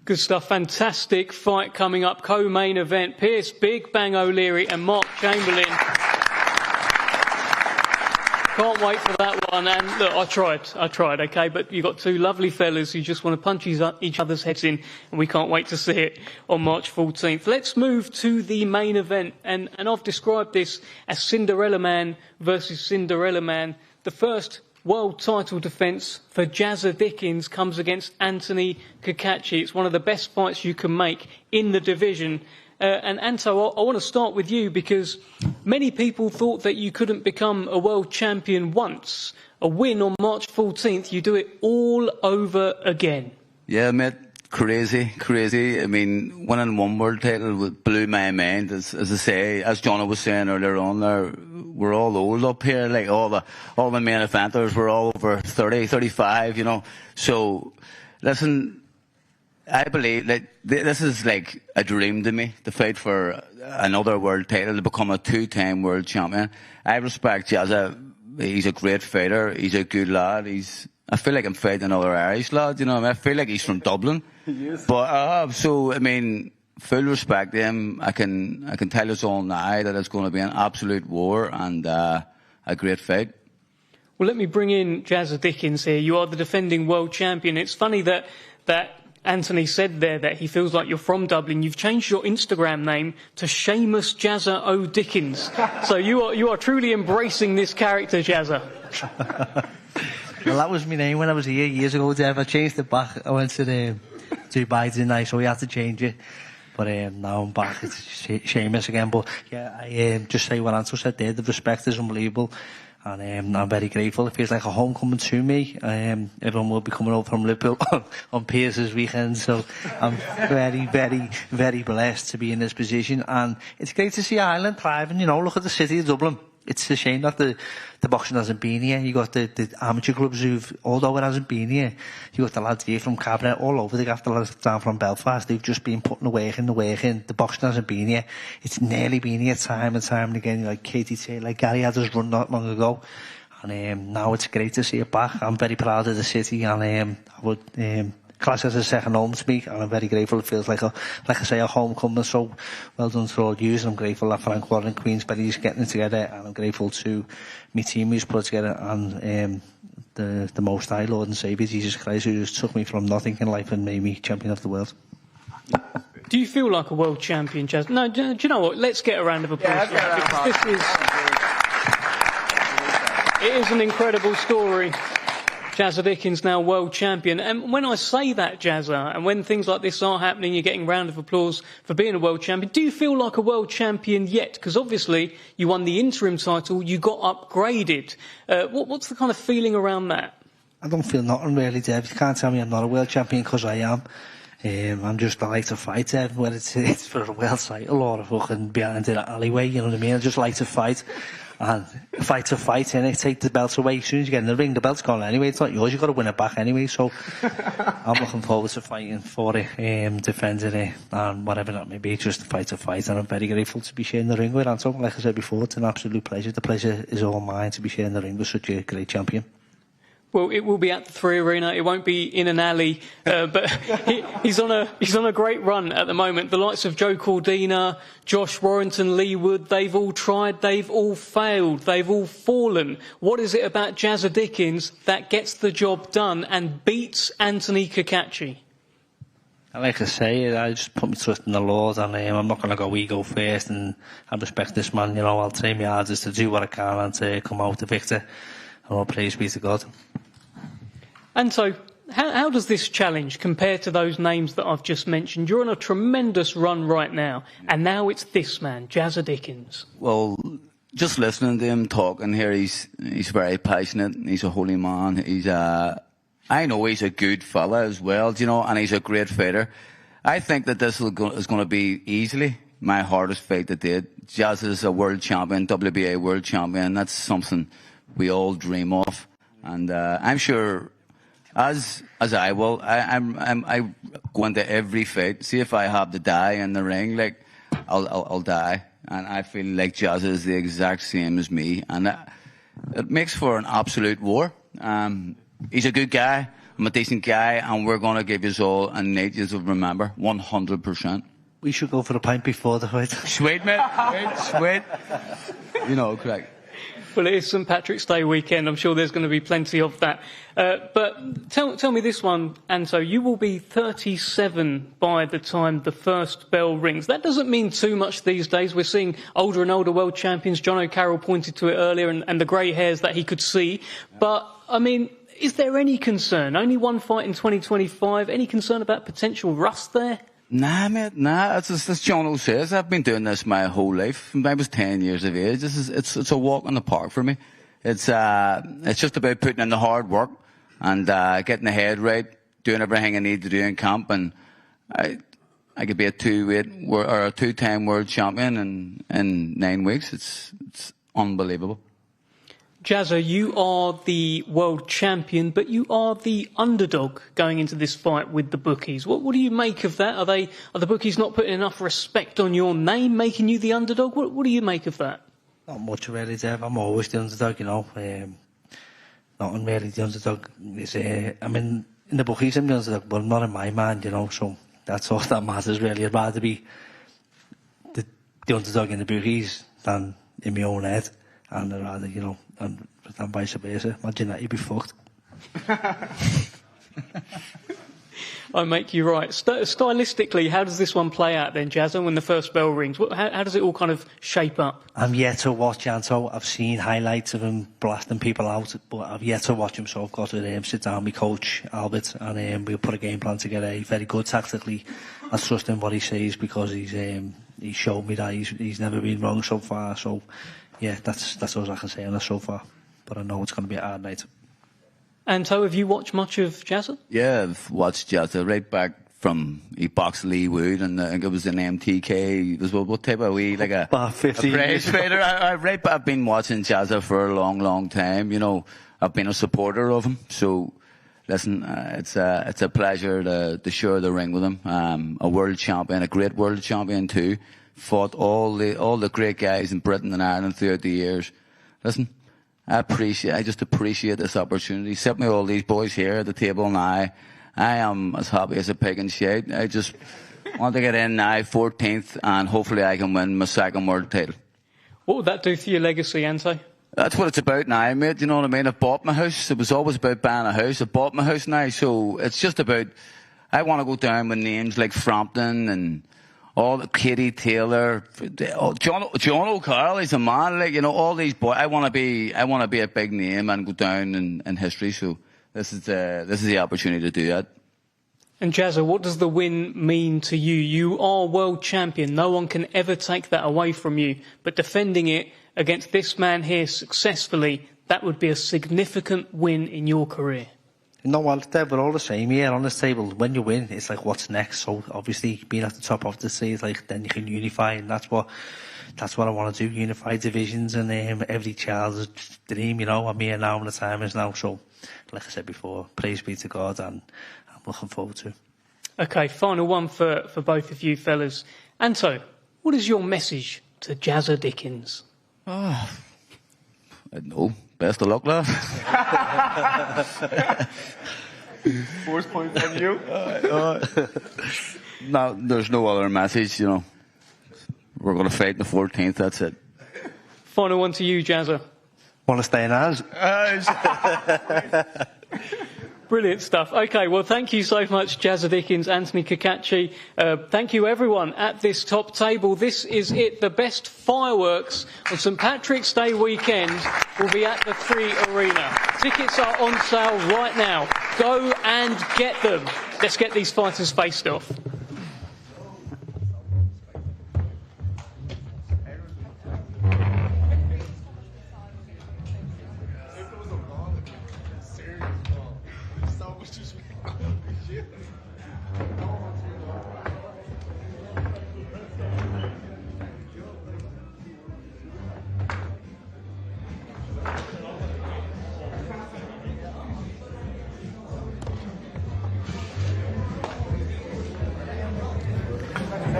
Good stuff. Fantastic fight coming up. Co-main event. Pierce Big Bang O'Leary and Mark Chamberlain. Can't wait for that one. And look, I tried, okay? But you've got two lovely fellas who just want to punch each other's heads in, and we can't wait to see it on March 14th. Let's move to the main event. And I've described this as Cinderella Man versus Cinderella Man. The first world title defence for Jazza Dickens comes against Anthony Cacace. It's one of the best fights you can make in the division. And Anto, I want to start with you because many people thought that you couldn't become a world champion once. A win on March 14th, you do it all over again. Yeah, mate, crazy. I mean, winning one world title blew my mind. As I say, as Jono was saying earlier on there, we're all old up here. Like all the main eventers, we're all over 30, 35, you know. So, listen, I believe that this is like a dream to me, to fight for another world title, to become a two-time world champion. I respect Jazza. He's a great fighter. He's a good lad. I feel like I'm fighting another Irish lad, you know. I feel like he's from Dublin. He is. But, so, I mean, full respect to him. I can tell us all now that it's going to be an absolute war and a great fight. Well, let me bring in Jazza Dickens here. You are the defending world champion. It's funny that Anthony said there that he feels like you're from Dublin. You've changed your Instagram name to Seamus Jazza O. Dickens. So you are truly embracing this character, Jazza. Well, that was my name when I was here years ago, Dev. I changed it back. I went to Dubai, didn't I? So we had to change it. But now I'm back. It's Seamus again. But yeah, I just say what Anto said there. The respect is unbelievable. And I'm very grateful. It feels like a homecoming to me. Everyone will be coming over from Liverpool on Pierce's weekend. So I'm very, very, very blessed to be in this position. And it's great to see Ireland thriving. You know, look at the city of Dublin. It's a shame that the boxing hasn't been here. You got the amateur clubs although it hasn't been here, you got the lads here from Cabinet all over. They got the lads down from Belfast. They've just been putting the work in. The boxing hasn't been here. It's nearly been here time and time and again. Like Katie said, like Gary had us run not long ago. And now it's great to see it back. I'm very proud of the city, and I would class as a second home to me, and I'm very grateful. It feels like I say, a homecoming. So well done to all you, and I'm grateful that Frank Warren and Queensberry is getting it together, and I'm grateful to my team who's put it together, and the Most High Lord and Saviour Jesus Christ, who just took me from nothing in life and made me champion of the world. Do you feel like a world champion, Jazz? No, do you know what? Let's get a round of applause. It is an incredible story. Jazza Dickens now world champion. And when I say that, Jazza, and when things like this are happening, you're getting a round of applause for being a world champion, do you feel like a world champion yet? Because obviously you won the interim title, you got upgraded. What's the kind of feeling around that? I don't feel nothing really, Dev. You can't tell me I'm not a world champion, because I am. I'm just like to fight, Dev, whether it's for a world title or a fucking behind the alleyway, you know what I mean? I just like to fight. And fight to fight, innit? Take the belt away. As soon as you get in the ring, the belt's gone anyway. It's not yours. You've got to win it back anyway. So I'm looking forward to fighting for it, defending it, and whatever that may be. Just fight to fight. And I'm very grateful to be sharing the ring with Anto. Like I said before, it's an absolute pleasure. The pleasure is all mine to be sharing the ring with such a great champion. Well, it will be at the Three Arena. It won't be in an alley. But he's on a great run at the moment. The likes of Joe Cordina, Josh Warrington, Lee Wood, they've all tried, they've all failed, they've all fallen. What is it about Jazza Dickens that gets the job done and beats Anthony Cacace? Like I say, I just put my trust in the Lord, and I'm not going to go ego first, and I respect this man. I'll train my hardest to do what I can and to come out the victor. And all praise be to God. And so, how does this challenge compare to those names that I've just mentioned? You're on a tremendous run right now, and now it's this man, Jazza Dickens. Well, just listening to him talking here, he's very passionate. He's a holy man. I know he's a good fella as well, and he's a great fighter. I think that this is going to be easily my hardest fight to date. Jazza is a world champion, WBA world champion. That's something we all dream of, and I'm sure, as I will, I go into every fight. See if I have to die in the ring, like I'll die, and I feel like Jazza is the exact same as me, and it makes for an absolute war. He's a good guy, I'm a decent guy, and we're going to give you all a night you will remember, 100%. We should go for a pint before the fight. Sweet, mate. Sweet. Correct. Well, it is St Patrick's Day weekend. I'm sure there's going to be plenty of that. But tell me this one, Anto. You will be 37 by the time the first bell rings. That doesn't mean too much these days. We're seeing older and older world champions. Jono Carroll pointed to it earlier, and the grey hairs that he could see. But, I mean, is there any concern? Only one fight in 2025. Any concern about potential rust there? Nah, mate, nah. As Jono says, I've been doing this my whole life. When I was 10 years of age. It's a walk in the park for me. It's just about putting in the hard work and getting the head right, doing everything I need to do in camp, and I could be a two-time world champion in 9 weeks. It's unbelievable. Jazza, you are the world champion, but you are the underdog going into this fight with the bookies. What do you make of that? Are the bookies not putting enough respect on your name, making you the underdog? What do you make of that? Not much really, Dev. I'm always the underdog, Not really the underdog. In the bookies I'm the underdog, but not in my mind, so that's all that matters really. I'd rather be the underdog in the bookies than in my own head. And I'd rather, and vice versa. Imagine that, you'd be fucked. I make you right. Stylistically, how does this one play out then, Jazza, when the first bell rings? How does it all kind of shape up? I'm yet to watch Anto. I've seen highlights of him blasting people out, but I've yet to watch him, so I've got to sit down with Coach Albert, and we'll put a game plan together. He's very good tactically. I trust in what he says, because he showed me that he's never been wrong so far. So, yeah, that's all I can say on that so far. But I know it's going to be a hard night. Anto, have you watched much of Jazza? Yeah, I've watched Jazza right back from he boxed Lee Wood, and I think it was an MTK. It was what type of like a prize fighter. I've been watching Jazza for a long time. I've been a supporter of him. So, listen, it's a pleasure to share the ring with him. A world champion, a great world champion too. Fought all the great guys in Britain and Ireland throughout the years. Listen, I just appreciate this opportunity. Sit me all these boys here at the table now. I am as happy as a pig in shit. I just want to get in now, 14th, and hopefully I can win my second world title. What would that do for your legacy, Anto? That's what it's about now, mate. You know what I mean? I've bought my house. It was always about buying a house. I bought my house now, so it's just about, I want to go down with names like Frampton and all the Katie Taylor, Jono Carroll, he's a man, all these boys. I want to be a big name and go down in history. So this is the opportunity to do that. And Jazza, what does the win mean to you? You are world champion. No one can ever take that away from you. But defending it against this man here successfully, that would be a significant win in your career. You know what, we're all the same here on this table. When you win, it's like, what's next? So obviously, being at the top of the sea, then you can unify, and that's what I want to do. Unify divisions, and every child's dream. I'm here now, and the time is now. So, like I said before, praise be to God, and I'm looking forward to it. Okay, final one for both of you fellas. Anto, what is your message to Jazza Dickens? No, best of luck, lad. Force point from you. No, there's no other message, you know. We're going to fight the 14th, that's it. Final one to you, Jazza. Want to stay in ours? Brilliant stuff. Okay, well, thank you so much, Jazza Dickens, Anthony Cacace. Thank you, everyone, at this top table. This is it. The best fireworks on St Patrick's Day weekend will be at the 3 Arena. Tickets are on sale right now. Go and get them. Let's get these fighters faced off.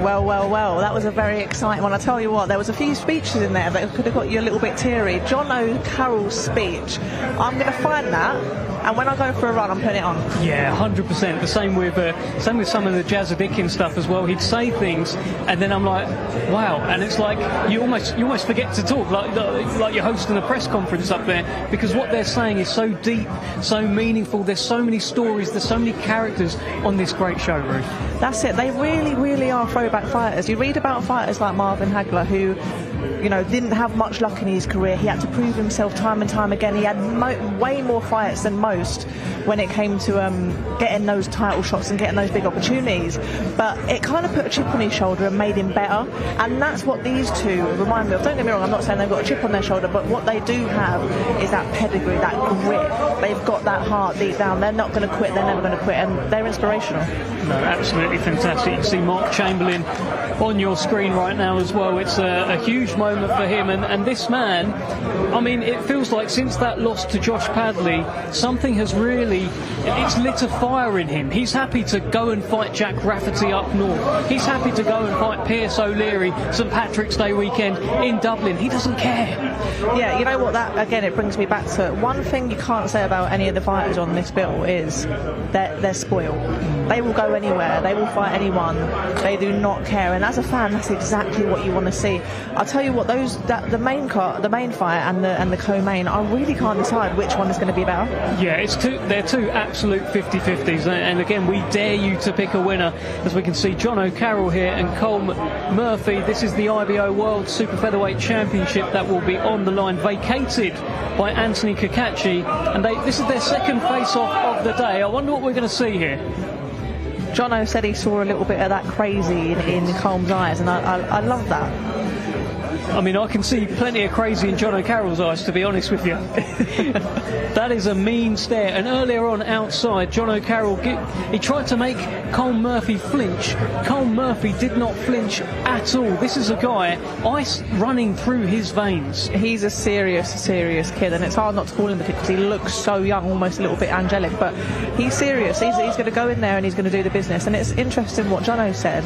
Well, that was a very exciting one. I tell you what, there was a few speeches in there that could have got you a little bit teary. Jono Carroll's speech, I'm going to find that, and when I go for a run, I'm putting it on. Yeah, 100%. The same with some of the Jazza Dickens stuff as well. He'd say things, and then I'm like, wow. And it's like you almost forget to talk, like you're hosting a press conference up there, because what they're saying is so deep, so meaningful. There's so many stories, there's so many characters on this great show, Ruth. That's it. They really, really are throwback fighters. You read about fighters like Marvin Hagler, who, you know, didn't have much luck in his career. He had to prove himself time and time again. He had way more fights than most when it came to getting those title shots and getting those big opportunities. But it kind of put a chip on his shoulder and made him better. And that's what these two remind me of. Don't get me wrong, I'm not saying they've got a chip on their shoulder, but what they do have is that pedigree, that grit. They've got that heart deep down. They're not going to quit. They're never going to quit. And they're inspirational. No, absolutely fantastic. You can see Mark Chamberlain on your screen right now as well. It's a huge moment for him. And this man, I mean, it feels like since that loss to Josh Padley, something has really, it's lit a fire in him. He's happy to go and fight Jack Rafferty up north. He's happy to go and fight Pierce O'Leary St Patrick's Day weekend in Dublin. He doesn't care. Yeah, you know what, that again, it brings me back to one thing you can't say about any of the fighters on this bill is they're spoiled. They will go anywhere. They will fight anyone. They do not care. And as a fan, that's exactly what you want to see. I'll tell you what, the main fight and the co-main, I really can't decide which one is going to be better. Yeah, they're two absolute 50-50s, and again, we dare you to pick a winner, as we can see Jono Carroll here and Colm Murphy. This is the IBO World Super-Featherweight Championship that will be on the line, vacated by Anthony Cacace, and this is their second face-off of the day. I wonder what we're going to see here. Jono said he saw a little bit of that crazy in Colm's eyes, and I love that. I mean, I can see plenty of crazy in Jono Carroll's eyes, to be honest with you. That is a mean stare. And earlier on outside, Jono Carroll, he tried to make Colm Murphy flinch. Colm Murphy did not flinch at all. This is a guy, ice running through his veins. He's a serious kid, and it's hard not to call him the kid because he looks so young, almost a little bit angelic, but he's serious. He's going to go in there and he's going to do the business. And it's interesting what Jono said.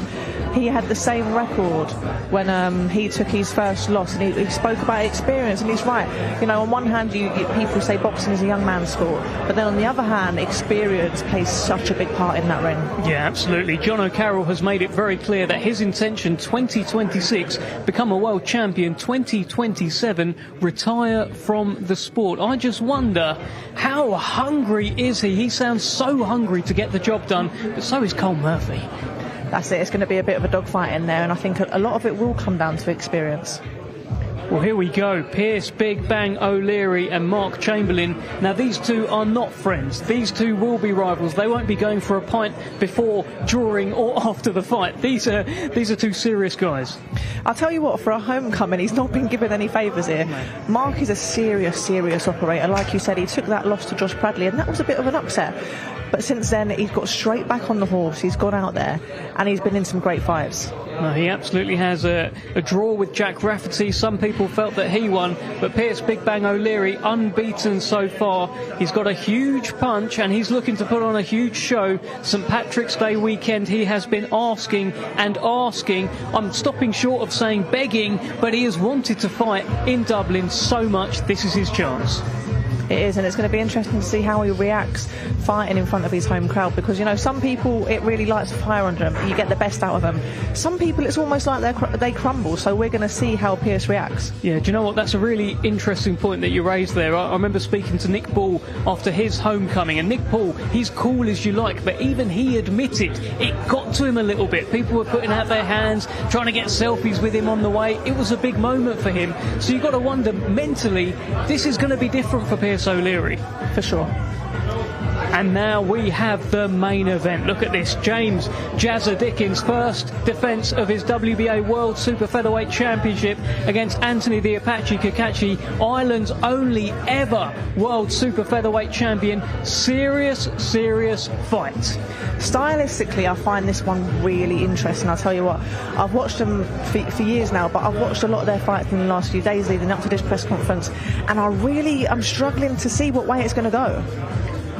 He had the same record when he took his first loss, and he spoke about experience, and he's right. You know, on one hand, people say boxing is a young man's sport, but then on the other hand, experience plays such a big part in that ring. Yeah, absolutely. Jono Carroll has made it very clear that his intention, 2026, become a world champion, 2027, retire from the sport. I just wonder, how hungry is he? He sounds so hungry to get the job done, but so is Colm Murphy. That's it. It's going to be a bit of a dogfight in there, and I think a lot of it will come down to experience. Well, here we go. Pierce, Big Bang O'Leary and Mark Chamberlain. Now, these two are not friends. These two will be rivals. They won't be going for a pint before, during or after the fight. These are two serious guys. I'll tell you what, for a homecoming, he's not been given any favours here. Mark is a serious operator. Like you said, he took that loss to Josh Bradley, and that was a bit of an upset. But since then, he's got straight back on the horse. He's gone out there, and he's been in some great fights. No, he absolutely has a draw with Jack Rafferty. Some people felt that he won, but Pierce Big Bang O'Leary unbeaten so far. He's got a huge punch and he's looking to put on a huge show. St Patrick's Day weekend, he has been asking and asking. I'm stopping short of saying begging, but he has wanted to fight in Dublin so much. This is his chance. It is, and it's going to be interesting to see how he reacts fighting in front of his home crowd, because, you know, some people, it really lights a fire under them. You get the best out of them. Some people, it's almost like they crumble, so we're going to see how Pierce reacts. Yeah, do you know what? That's a really interesting point that you raised there. I remember speaking to Nick Ball after his homecoming, and Nick Ball, he's cool as you like, but even he admitted it got to him a little bit. People were putting out their hands, trying to get selfies with him on the way. It was a big moment for him. So you've got to wonder, mentally, this is going to be different for Pierce O'Leary. For sure. And now we have the main event. Look at this. James Jazza Dickens, first defence of his WBA World Super-Featherweight Championship against Anthony the Apache Cacace, Ireland's only ever World Super-Featherweight Champion. Serious fight. Stylistically, I find this one really interesting. I'll tell you what, I've watched them for years now, but I've watched a lot of their fights in the last few days leading up to this press conference, and I'm struggling to see what way it's going to go.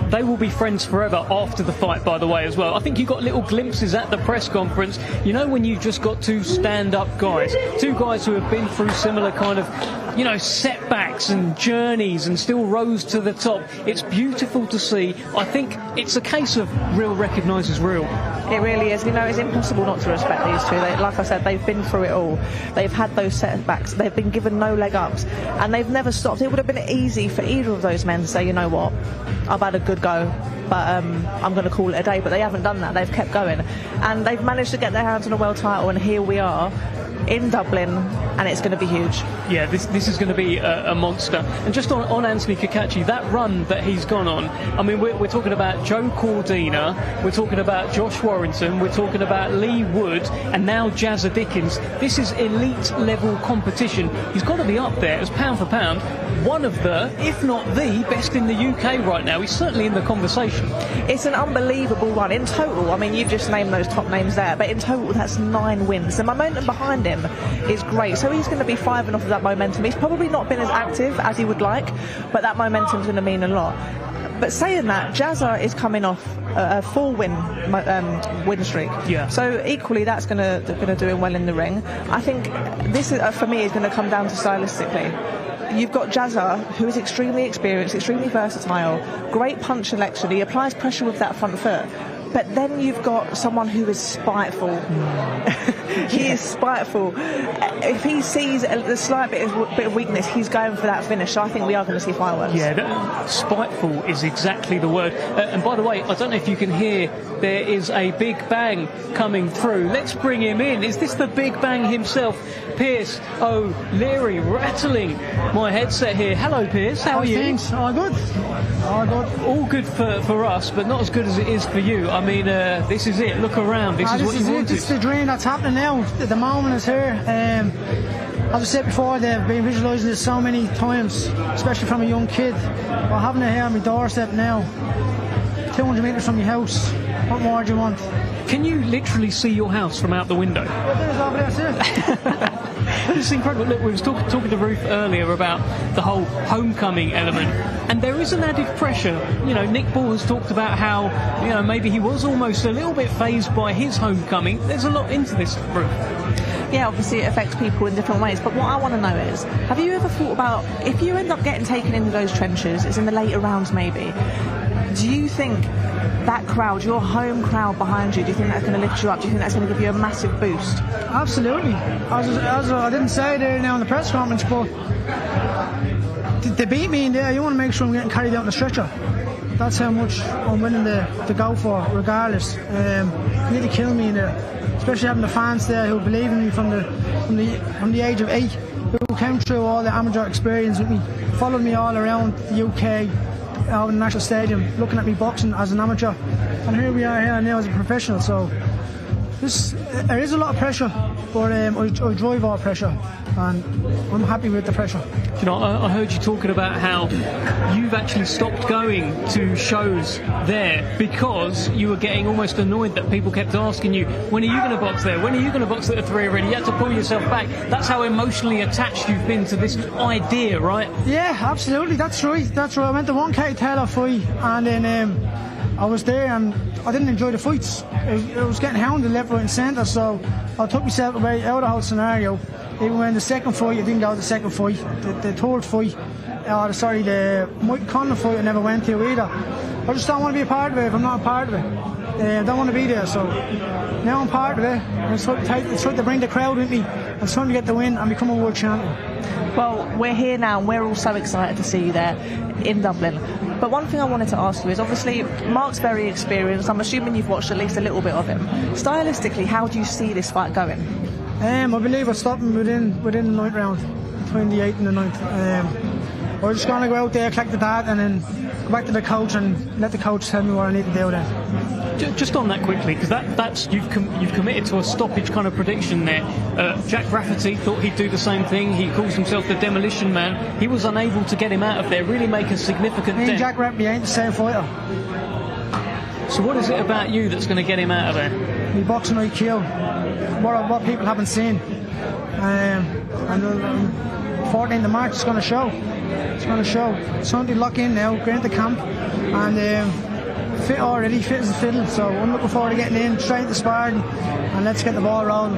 They will be friends forever after the fight, by the way, as well. I think you got little glimpses at the press conference. You know, when you just got two stand-up guys, two guys who have been through similar kind of, you know, setbacks and journeys and still rose to the top. It's beautiful to see. I think it's a case of real recognises real. It really is. You know, it's impossible not to respect these two. Like I said, they've been through it all. They've had those setbacks. They've been given no leg ups, and they've never stopped. It would have been easy for either of those men to say, you know what, I've had a good go, but I'm going to call it a day. But they haven't done that. They've kept going, and they've managed to get their hands on a world title, and here we are in Dublin, and it's going to be huge. Yeah, this is going to be a monster. And just on Anthony Cacace, that run that he's gone on, I mean, we're talking about Joe Cordina, we're talking about Josh Warrington, we're talking about Lee Wood, and now Jazza Dickens. This is elite level competition. He's got to be up there as pound for pound one of the, if not the, best in the UK right now. He's certainly in the conversation. It's an unbelievable run. In total, I mean, you've just named those top names there, but in total that's 9 wins. The momentum behind him is great. So he's going to be firing off of that momentum. He's probably not been as active as he would like, but that momentum's going to mean a lot. But saying that, Jazza is coming off a 4-win streak. Yeah. So equally, that's going to do him well in the ring. I think this is, for me, is going to come down to stylistically. You've got Jazza, who is extremely experienced, extremely versatile, great punch selection. He applies pressure with that front foot. But then you've got someone who is spiteful. He is spiteful. If he sees the slight bit of weakness, he's going for that finish. So I think we are going to see fireworks. Yeah, spiteful is exactly the word. And by the way, I don't know if you can hear, there is a Big Bang coming through. Let's bring him in. Is this the Big Bang himself? Pierce O'Leary, rattling my headset here. Hello, Pierce. How are you? Thanks. All good. All good. All good for us, but not as good as it is for you. I mean, this is it. Look around. This is what you wanted. This is the dream that's happening now. The moment is here. As I said before, they've been visualising this so many times, especially from a young kid. But having it here on my doorstep now, 200 metres from your house, what more do you want? Can you literally see your house from out the window? Yeah, there's over there, It's incredible. Look, we were talking to Ruth earlier about the whole homecoming element, and there is an added pressure. You know, Nick Ball has talked about how, you know, maybe he was almost a little bit fazed by his homecoming. There's a lot into this, Ruth. Yeah, obviously it affects people in different ways, but what I want to know is, have you ever thought about, if you end up getting taken into those trenches, it's in the later rounds maybe, do you think that crowd, your home crowd behind you, do you think that's going to lift you up? Do you think that's going to give you a massive boost? Absolutely. As I didn't say it there now in the press conference, but they beat me in there. You want to make sure I'm getting carried out on the stretcher. That's how much I'm willing to go for, regardless. You need to kill me in there, especially having the fans there who believe in me from the age of 8, who came through all the amateur experience with me, followed me all around the UK, out in the National Stadium, looking at me boxing as an amateur, and here we are here now as a professional. So there is a lot of pressure, but I drive all pressure, and I'm happy with the pressure. You know, I heard you talking about how you've actually stopped going to shows there because you were getting almost annoyed that people kept asking you, when are you going to box there? When are you going to box at the 3 already? You had to pull yourself back. That's how emotionally attached you've been to this idea, right? Yeah, absolutely. That's right. That's right. I went to one Katie Taylor fight, and then I was there, and I didn't enjoy the fights. I was getting hounded left, right, and centre, so I took myself away out of the whole scenario. Even when the second fight, I didn't go to the second fight. The third fight, the Mike Conlon fight, I never went to either. I just don't want to be a part of it if I'm not a part of it. I don't want to be there, so now I'm part of it. It's trying to bring the crowd with me. I'm trying to get the win and become a world champion. Well, we're here now, and we're all so excited to see you there in Dublin. But one thing I wanted to ask you is, obviously, Mark's very experienced. I'm assuming you've watched at least a little bit of him. Stylistically, how do you see this fight going? I believe I'll stop him within the 9th round, between the 8th and the 9th. We're just going to go out there, collect the data, and then go back to the coach and let the coach tell me what I need to do then. Just on that quickly, because that's you've committed to a stoppage kind of prediction there. Jack Rafferty thought he'd do the same thing. He calls himself the Demolition Man. He was unable to get him out of there, really make a significant dent. Me and Jack Rafferty ain't the same fighter. So what is it about you that's going to get him out of there? Me boxing IQ. What people haven't seen. And 14th of March is going to show. It's going to show. Sunday lock in now, get into camp, and fit already, fit as a fiddle. So I'm looking forward to getting in, straight into sparring, and let's get the ball rolling.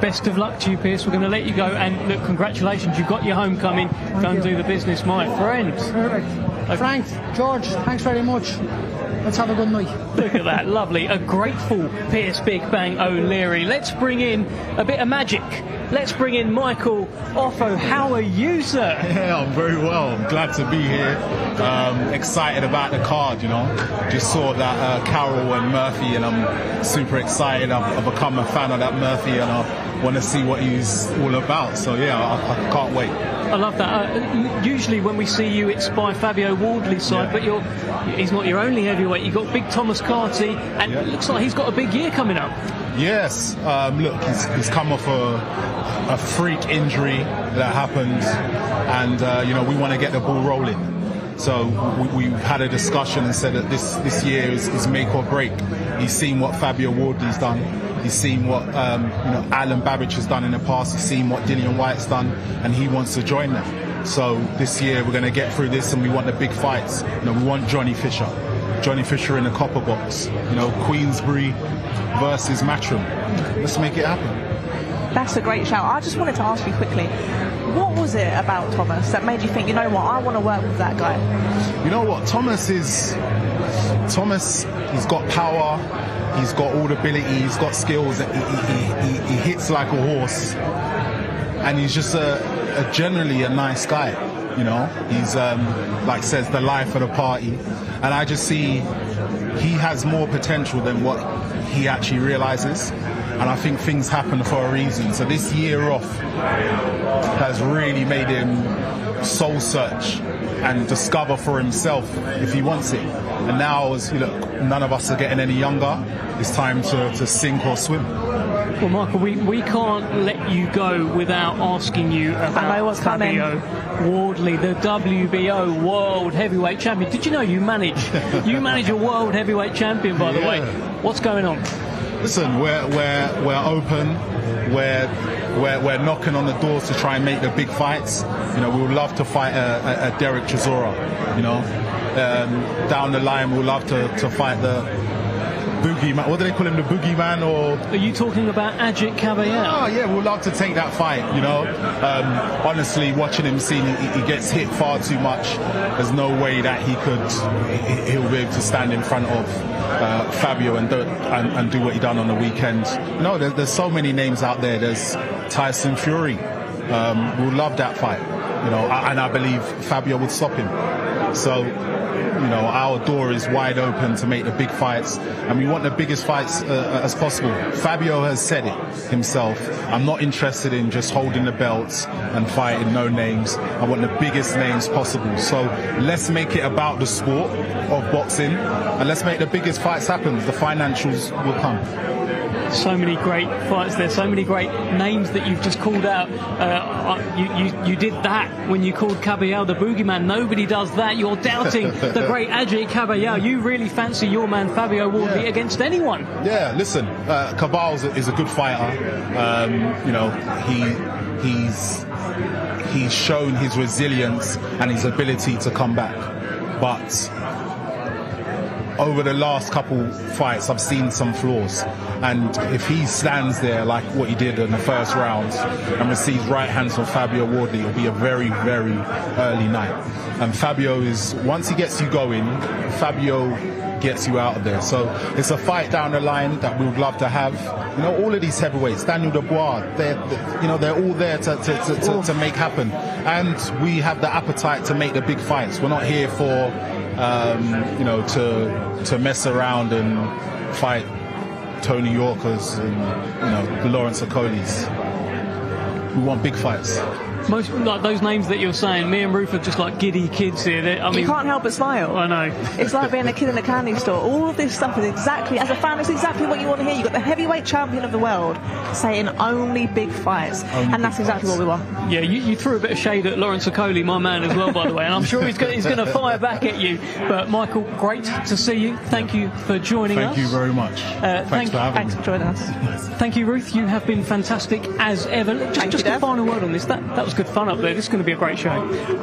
Best of luck to you, Pierce. We're going to let you go, and look, congratulations, you've got your homecoming. Go and do the business, my friend. Perfect. Okay. Frank, George, thanks very much. Let's have a good night. Look at that, lovely. A grateful Pierce Big Bang O'Leary. Let's bring in a bit of magic. Let's bring in Michael Offo. How are you, sir? Yeah, I'm very well. I'm glad to be here. Excited about the card, you know. Just saw that Carroll and Murphy, and I'm super excited. I've become a fan of that Murphy, and I want to see what he's all about. So yeah, I can't wait. I love that. Usually when we see you, it's by Fabio Wardley's side, but he's not your only heavyweight. You've got big Thomas Carty, and it looks like he's got a big year coming up. Yes. Look, he's come off a freak injury that happened, and you know, we want to get the ball rolling. So we've had a discussion and said that this year is make or break. He's seen what Fabio Wardley's done. He's seen what Alan Babbage has done in the past. He's seen what Dillian White's done, and he wants to join them. So this year we're going to get through this, and we want the big fights. You know, we want Johnny Fisher in the copper box. You know, Queensberry versus Matchroom. Let's make it happen. That's a great shout. I just wanted to ask you quickly, what was it about Thomas that made you think, you know what, I want to work with that guy? You know what, Thomas, he's got power, he's got all the ability, he's got skills, he hits like a horse, and he's just generally a nice guy, you know. He's, like says, the life of the party, and I just see he has more potential than what he actually realizes. And I think things happen for a reason. So this year off has really made him soul search and discover for himself if he wants it. And now, as you look, none of us are getting any younger. It's time to sink or swim. Well, Michael, we can't let you go without asking you about Fabio Wardley, the WBO World Heavyweight Champion. Did you know you manage a World Heavyweight Champion, by the way? What's going on? Listen, we're open. We're knocking on the doors to try and make the big fights. You know, we would love to fight a Derek Chisora. You know, down the line, we would love to fight the Boogeyman. What do they call him? The Boogeyman? Or are you talking about Ajit Caballero? Oh yeah, we'd love to take that fight. You know, honestly, watching him, seeing he gets hit far too much. There's no way that he'll be able to stand in front of Fabio and do what he done on the weekend. No, there's so many names out there. There's Tyson Fury. We'll love that fight. You know, and I believe Fabio would stop him. So, you know, our door is wide open to make the big fights, and we want the biggest fights as possible. Fabio has said it himself. I'm not interested in just holding the belts and fighting no names. I want the biggest names possible. So let's make it about the sport of boxing, and let's make the biggest fights happen. The financials will come. So many great fights there, so many great names that you've just called out. You did that when you called Caballero the boogeyman. Nobody does that. You're doubting the great Ajay Caballero. You really fancy your man Fabio Wardley against anyone. Yeah, listen, Cabal is a good fighter. You know, he's shown his resilience and his ability to come back. But over the last couple fights, I've seen some flaws. And if he stands there like what he did in the first round and receives right hands from Fabio Wardley, it'll be a very, very early night. And Fabio is, once he gets you going, Fabio gets you out of there. So it's a fight down the line that we would love to have. You know, all of these heavyweights, Daniel Dubois, they're all there to make happen. And we have the appetite to make the big fights. We're not here for, you know, to mess around and fight Tony Yorkers and, you know, the Lawrence Okolis. We want big fights. Most like those names that you're saying, me and Ruth are just like giddy kids here. I mean, you can't help but smile. I know. It's like being a kid in a candy store. All of this stuff is exactly, as a fan, it's exactly what you want to hear. You've got the heavyweight champion of the world saying only big fights, and that's exactly what we want. Yeah, you threw a bit of shade at Lawrence Okoli, my man, as well, by the way, and I'm sure he's going to fire back at you. But Michael, great to see you. Thank you for joining us. Thank you very much. Thanks for having me. Thanks for joining us. Thank you, Ruth. You have been fantastic as ever. Just a final word on this. That was good fun up there. This is going to be a great show.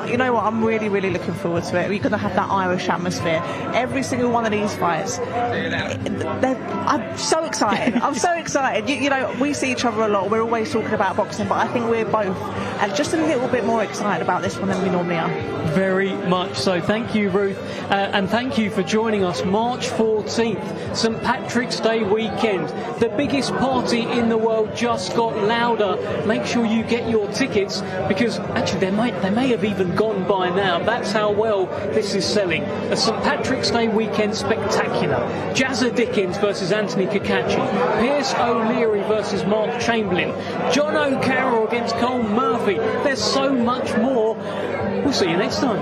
You know what? I'm really, really looking forward to it. We're going to have that Irish atmosphere. Every single one of these fights. I'm so excited. I'm so excited. You know, we see each other a lot. We're always talking about boxing, but I think we're both just a little bit more excited about this one than we normally are. Very much so. Thank you, Ruth. And thank you for joining us. March 14th, St. Patrick's Day weekend. The biggest party in the world just got louder. Make sure you get your tickets because actually they may have even gone by now. That's how well this is selling. A St. Patrick's Day weekend spectacular. Jazza Dickens versus Anthony Cacace. Pierce O'Leary versus Mark Chamberlain. Jono Carroll against Colm Murphy. There's so much more. We'll see you next time.